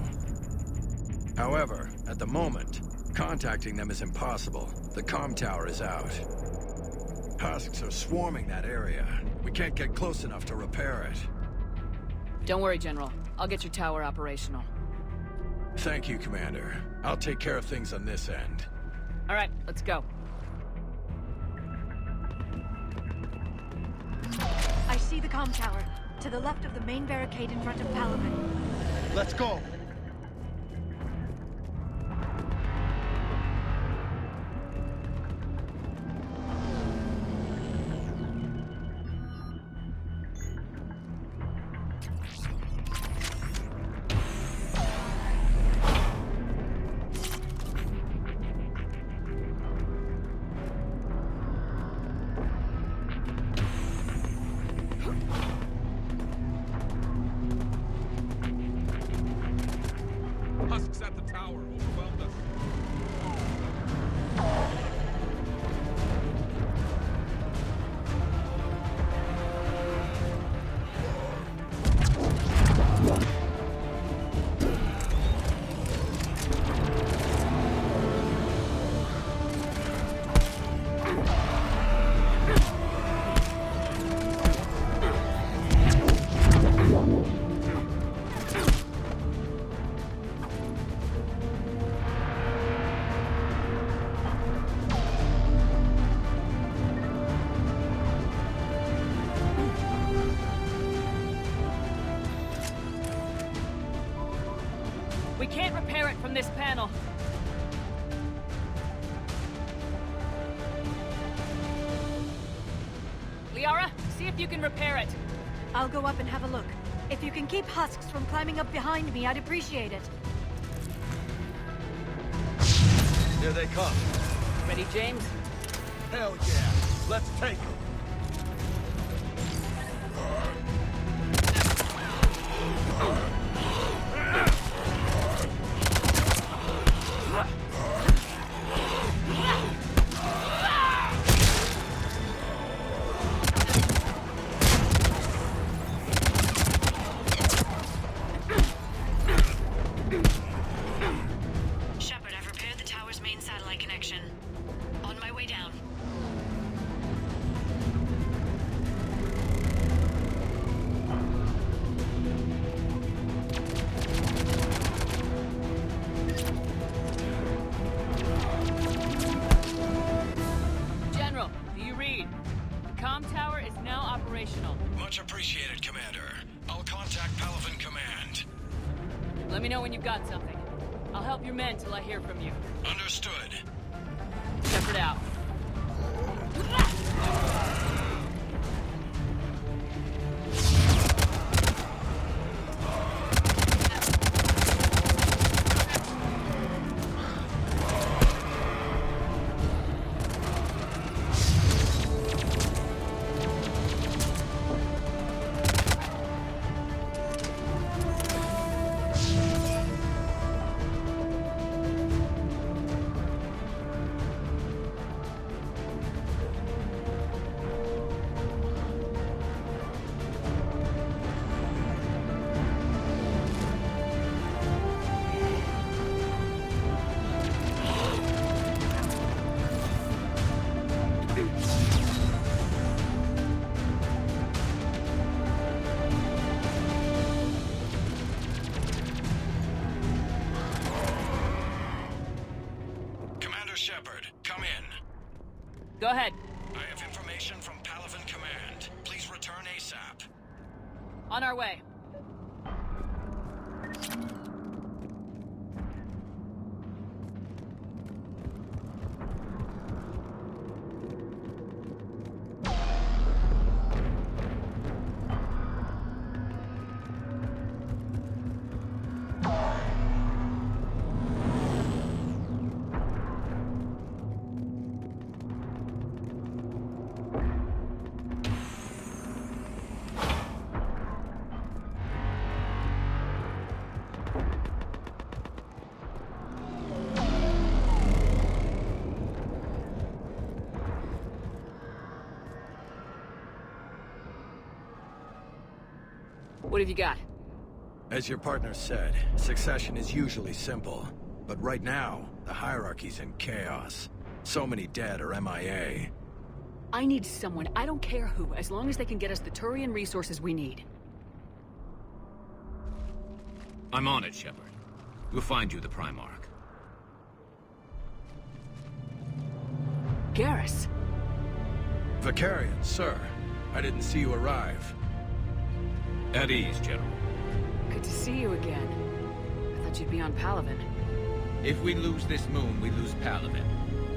However, at the moment, contacting them is impossible. The comm tower is out. Husks are swarming that area. We can't get close enough to repair it. Don't worry, General. I'll get your tower operational. Thank you, Commander. I'll take care of things on this end. All right, let's go. I see the comm tower, to the left of the main barricade in front of Palaven. Let's go! Husks at the tower overwhelmed us. We can't repair it from this panel. Liara, see if you can repair it. I'll go up and have a look. If you can keep husks from climbing up behind me, I'd appreciate it. Here they come. Ready, James? Hell yeah. Let's take them. Shepard, I've repaired the tower's main satellite connection. On my way down. General, do you read? The comm tower is now operational. Much appreciated, Commander. I'll contact Palaven Command. Let me know when you've got something. I'll help your men till I hear from you. Understood. Shepard out. Shepard, come in. Go ahead. I have information from Palaven Command. Please return ASAP. On our way. What have you got? As your partner said, succession is usually simple. But right now, the hierarchy's in chaos. So many dead or MIA. I need someone, I don't care who, as long as they can get us the Turian resources we need. I'm on it, Shepard. We'll find you the Primarch. Garrus. Vakarian, sir. I didn't see you arrive. At ease, General. Good to see you again. I thought you'd be on Palaven. If we lose this moon, we lose Palaven.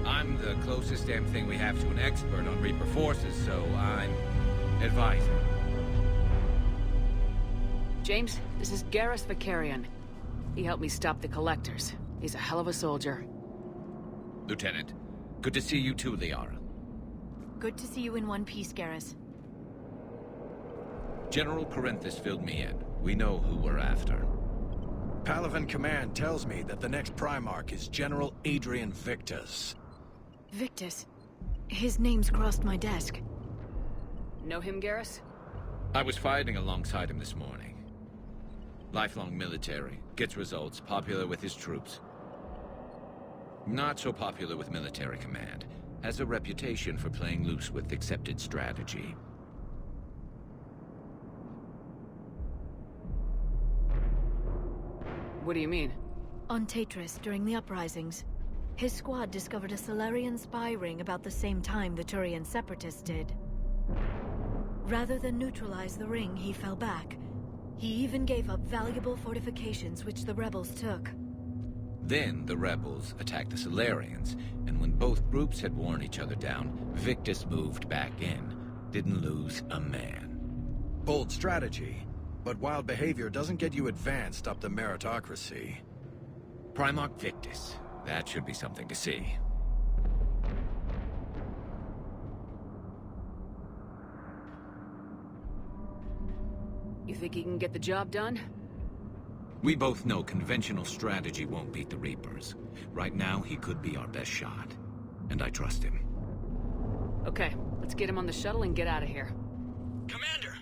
I'm the closest damn thing we have to an expert on Reaper forces, so I'm advisor. James, this is Garrus Vakarian. He helped me stop the Collectors. He's a hell of a soldier. Lieutenant, good to see you too, Liara. Good to see you in one piece, Garrus. General Corinthus filled me in. We know who we're after. Palaven Command tells me that the next Primarch is General Adrian Victus. Victus? His name's crossed my desk. Know him, Garrus? I was fighting alongside him this morning. Lifelong military, gets results, popular with his troops. Not so popular with military command. Has a reputation for playing loose with accepted strategy. What do you mean? On Tatris, during the uprisings, his squad discovered a Solarian spy ring about the same time the Turian Separatists did. Rather than neutralize the ring, he fell back. He even gave up valuable fortifications which the rebels took. Then the rebels attacked the Solarians, and when both groups had worn each other down, Victus moved back in. Didn't lose a man. Bold strategy, but wild behavior doesn't get you advanced up the meritocracy. Primarch Victus. That should be something to see. You think he can get the job done? We both know conventional strategy won't beat the Reapers. Right now, he could be our best shot. And I trust him. Okay, let's get him on the shuttle and get out of here. Commander!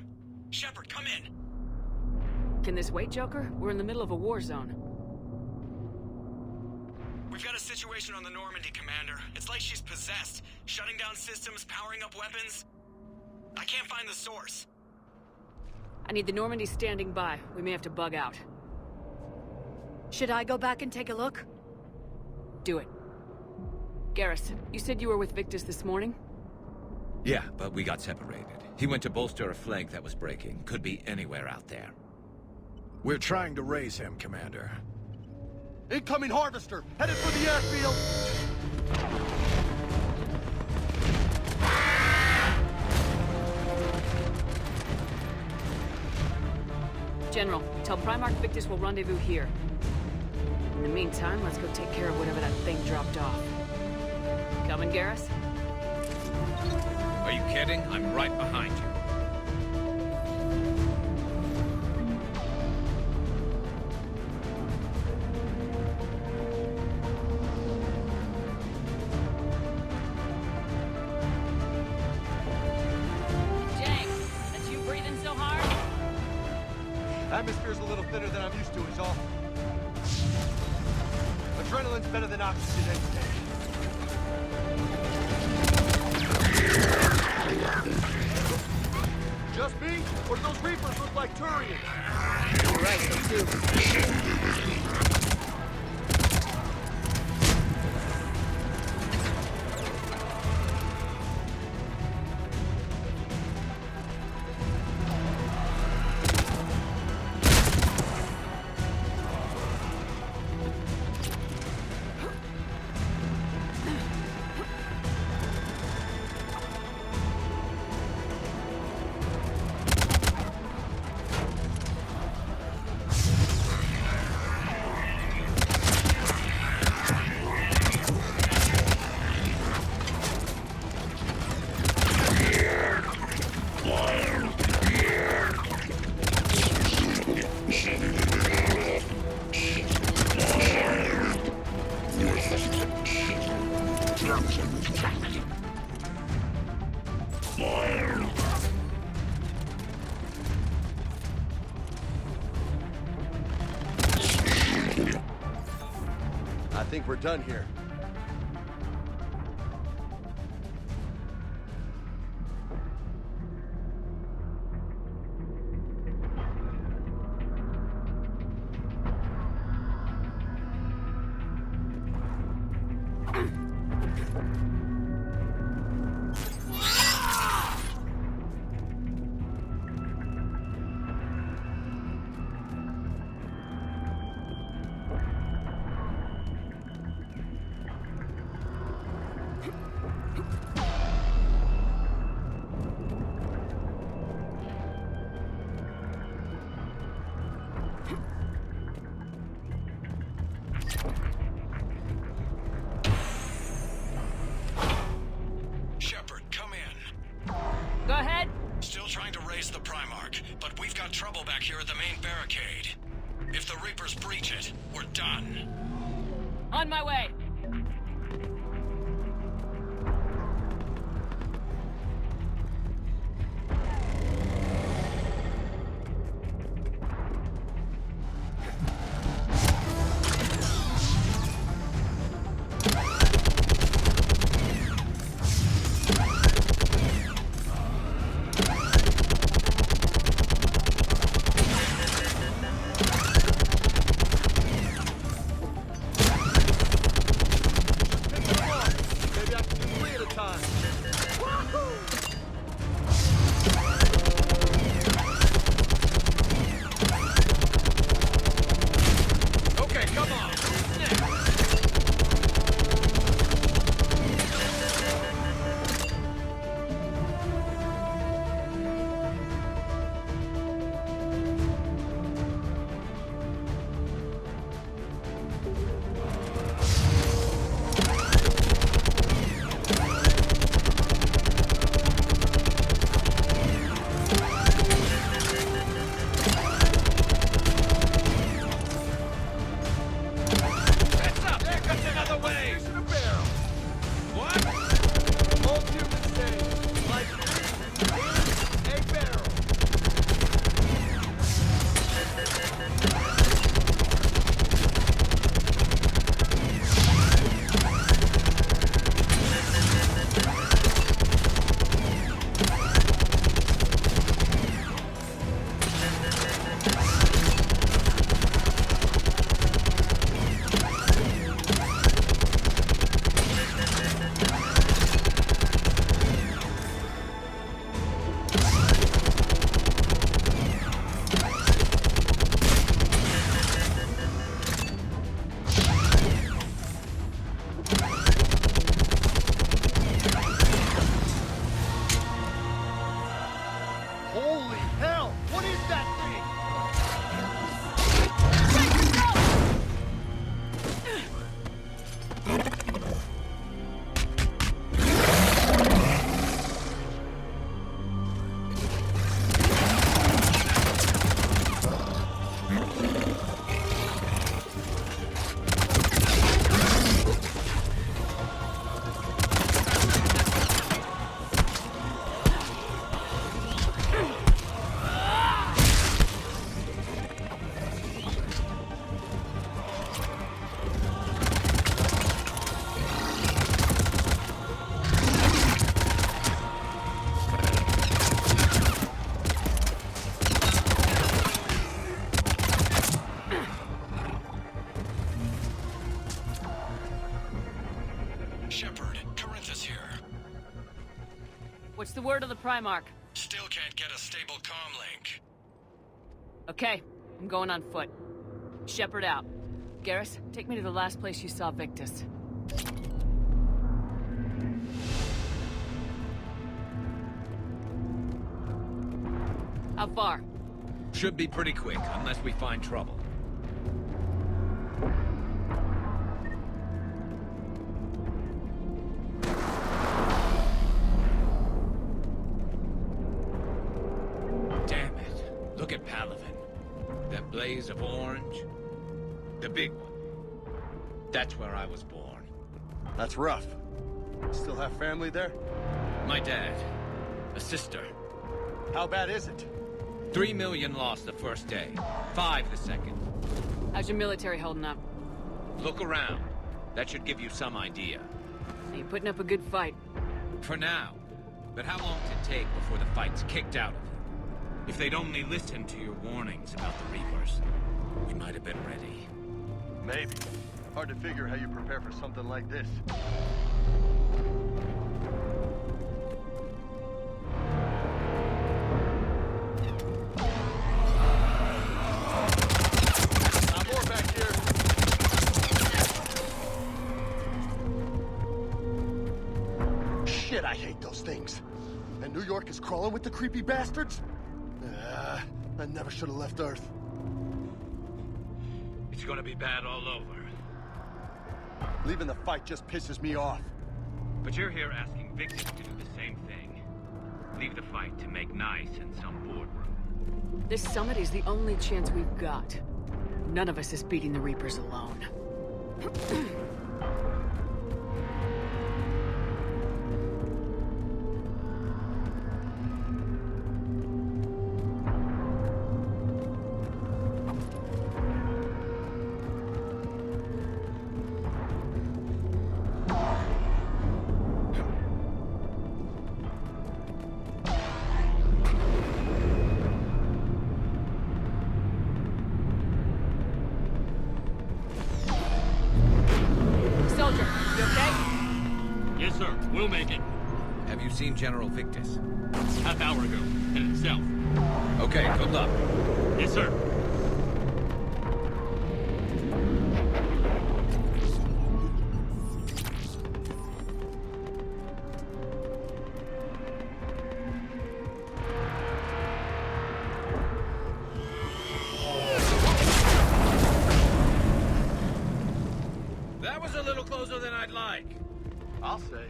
Shepard, come in! Can this wait, Joker? We're in the middle of a war zone. We've got a situation on the Normandy, Commander. It's like she's possessed. Shutting down systems, powering up weapons. I can't find the source. I need the Normandy standing by. We may have to bug out. Should I go back and take a look? Do it. Garrus, you said you were with Victus this morning? Yeah, but we got separated. He went to bolster a flank that was breaking. Could be anywhere out there. We're trying to raise him, Commander. Incoming Harvester! Headed for the airfield! General, tell Primarch Victus we'll rendezvous here. In the meantime, let's go take care of whatever that thing dropped off. Coming, Garrus? Are you kidding? I'm right behind you. James, that's you breathing so hard? Atmosphere's a little thinner than I'm used to, is all. Adrenaline's better than oxygen any day. Just me? Or do those Reapers look like Turians? You're right, they do. I think we're done here. Shepard, come in. Go ahead. Still trying to raise the Primarch, but we've got trouble back here at the main barricade. If the Reapers breach it, we're done. On my way. What's the word on the Primarch? Still can't get a stable comm link. Okay, I'm going on foot. Shepard out. Garrus, take me to the last place you saw Victus. How far? Should be pretty quick, unless we find trouble. Damn it. Look at Palaven. That blaze of orange. The big one. That's where I was born. That's rough. Still have family there? My dad. A sister. How bad is it? 3 million lost the first day. 5 the second. How's your military holding up? Look around. That should give you some idea. You're putting up a good fight. For now. But how long does it take before the fight's kicked out of you? If they'd only listened to your warnings about the Reapers, we might have been ready. Maybe. Hard to figure how you prepare for something like this. More back here. Shit, I hate those things. And New York is crawling with the creepy bastards? I never should have left Earth. It's gonna be bad all over. Leaving the fight just pisses me off. But you're here asking Victus to do the same thing. Leave the fight to make nice in some boardroom. This summit is the only chance we've got. None of us is beating the Reapers alone. We'll make it. Have you seen General Victus? Half hour ago. Headed south. Okay, good luck. Yes, sir. That was a little closer than I'd like. I'll say.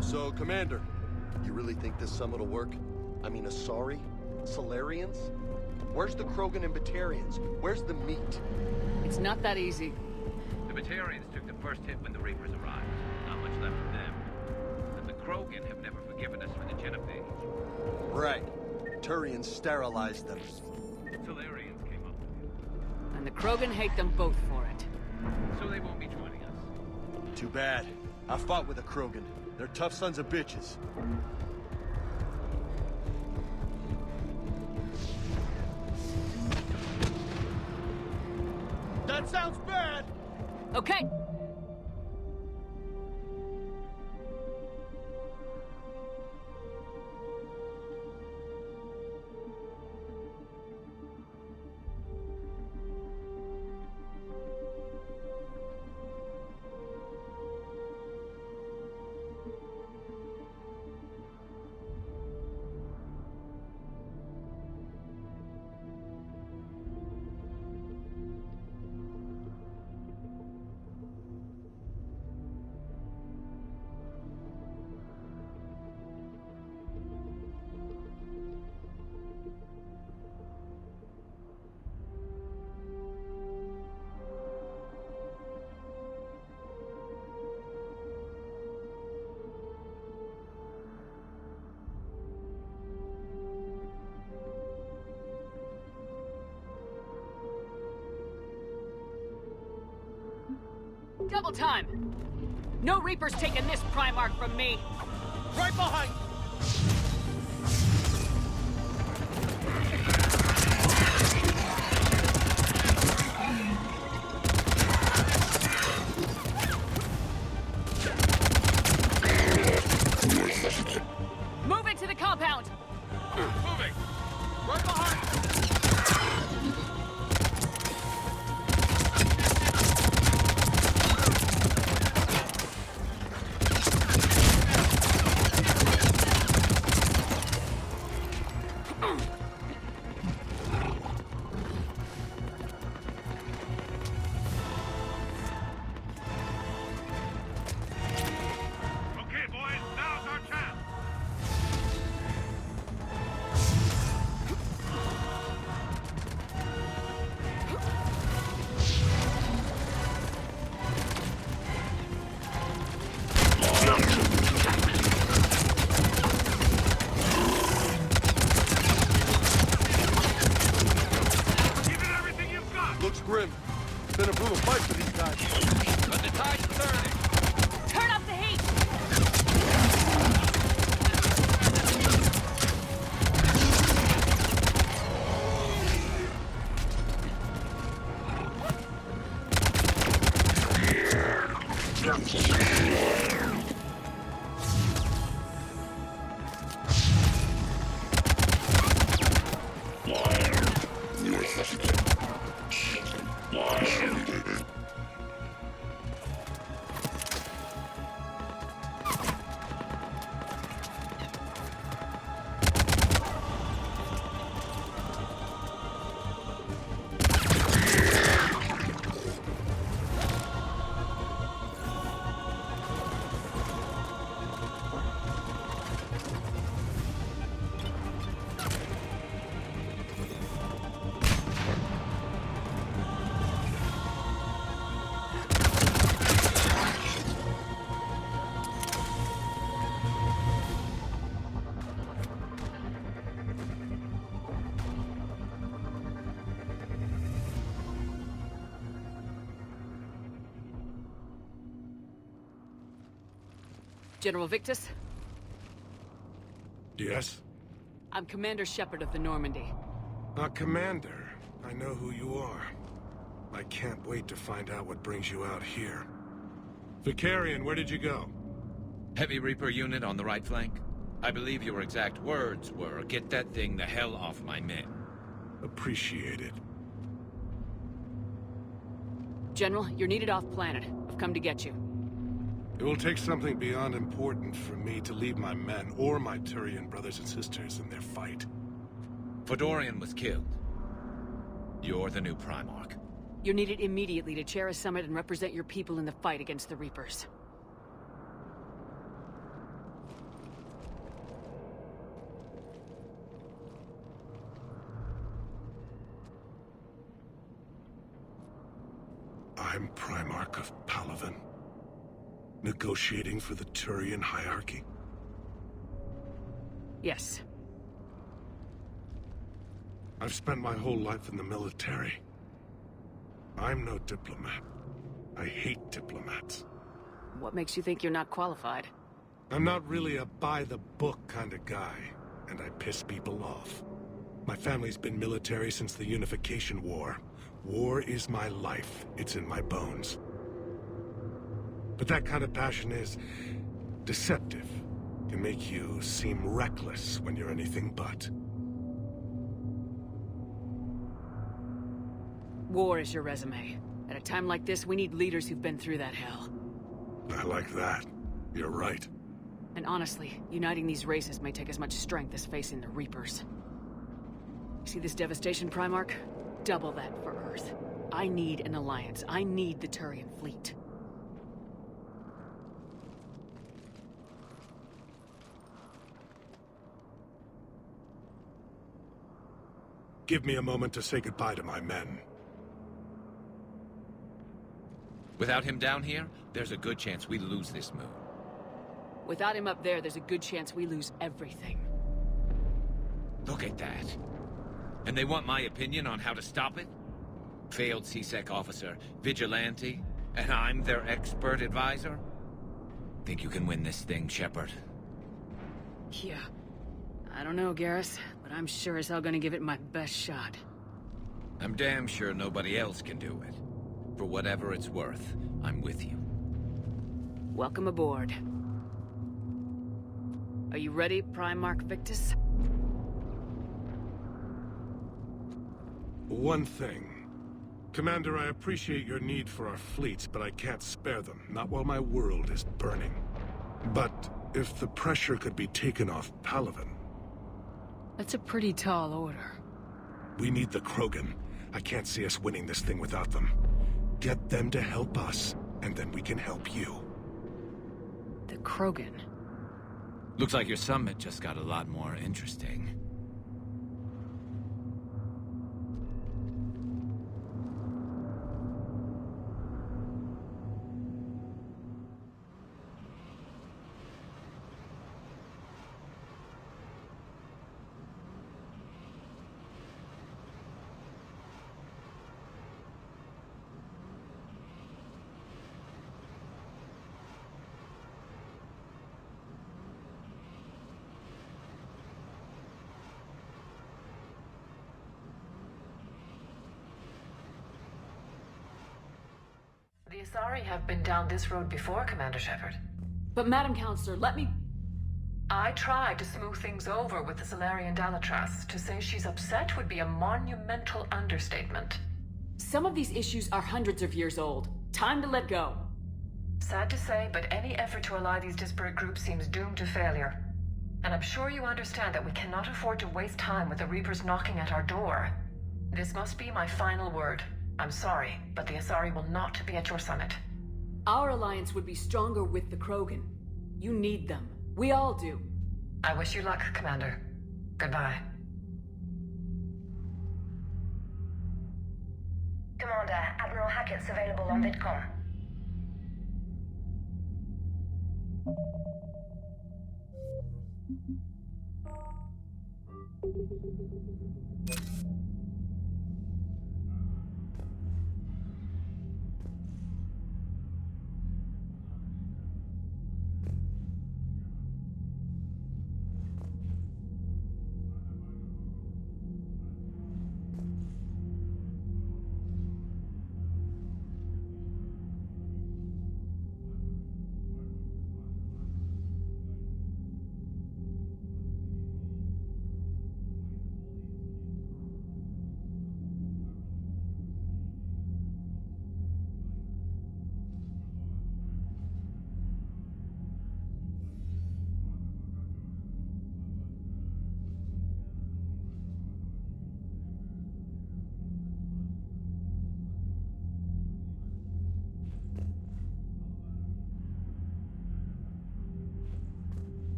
So, Commander, you really think this summit will work? I mean, Asari? Salarians? Where's the Krogan and Batarians? Where's the meat? It's not that easy. The Batarians took the first hit when the Reapers arrived. Not much left of them. And the Krogan have never forgiven us for the Genophage. Right. Turians sterilized them. Salarians came up with it. And the Krogan hate them both for it. So they won't be joining us. Too bad. I fought with a Krogan. They're tough sons of bitches. That sounds bad! Okay! Double time! No Reaper's taking this Primarch from me! Right behind! General Victus? Yes? I'm Commander Shepard of the Normandy. Commander. I know who you are. I can't wait to find out what brings you out here. Vicarian, where did you go? Heavy Reaper unit on the right flank. I believe your exact words were, "Get that thing the hell off my men." Appreciate it. General, you're needed off-planet. I've come to get you. It will take something beyond important for me to leave my men or my Turian brothers and sisters in their fight. Fedorian was killed. You're the new Primarch. You're needed immediately to chair a summit and represent your people in the fight against the Reapers. I'm Primarch of Palaven. Negotiating for the Turian hierarchy? Yes. I've spent my whole life in the military. I'm no diplomat. I hate diplomats. What makes you think you're not qualified? I'm not really a by-the-book kind of guy, and I piss people off. My family's been military since the Unification War. War is my life. It's in my bones. But that kind of passion is deceptive. Can make you seem reckless when you're anything but. War is your resume. At a time like this, we need leaders who've been through that hell. I like that. You're right. And honestly, uniting these races may take as much strength as facing the Reapers. See this devastation, Primarch? Double that for Earth. I need an alliance. I need the Turian fleet. Give me a moment to say goodbye to my men. Without him down here, there's a good chance we lose this moon. Without him up there, there's a good chance we lose everything. Look at that. And they want my opinion on how to stop it? Failed C-Sec officer, vigilante, and I'm their expert advisor? Think you can win this thing, Shepard? Yeah. I don't know, Garrus, but I'm sure as hell gonna give it my best shot. I'm damn sure nobody else can do it. For whatever it's worth, I'm with you. Welcome aboard. Are you ready, Primarch Victus? One thing. Commander, I appreciate your need for our fleets, but I can't spare them, not while my world is burning. But if the pressure could be taken off Palaven... That's a pretty tall order. We need the Krogan. I can't see us winning this thing without them. Get them to help us, and then we can help you. The Krogan? Looks like your summit just got a lot more interesting. The Asari have been down this road before, Commander Shepard. But Madam Counselor, let me... I tried to smooth things over with the Solarian Dalatras. To say she's upset would be a monumental understatement. Some of these issues are hundreds of years old. Time to let go. Sad to say, but any effort to ally these disparate groups seems doomed to failure. And I'm sure you understand that we cannot afford to waste time with the Reapers knocking at our door. This must be my final word. I'm sorry, but the Asari will not be at your summit. Our alliance would be stronger with the Krogan. You need them. We all do. I wish you luck, Commander. Goodbye. Commander, Admiral Hackett's available on VidCom.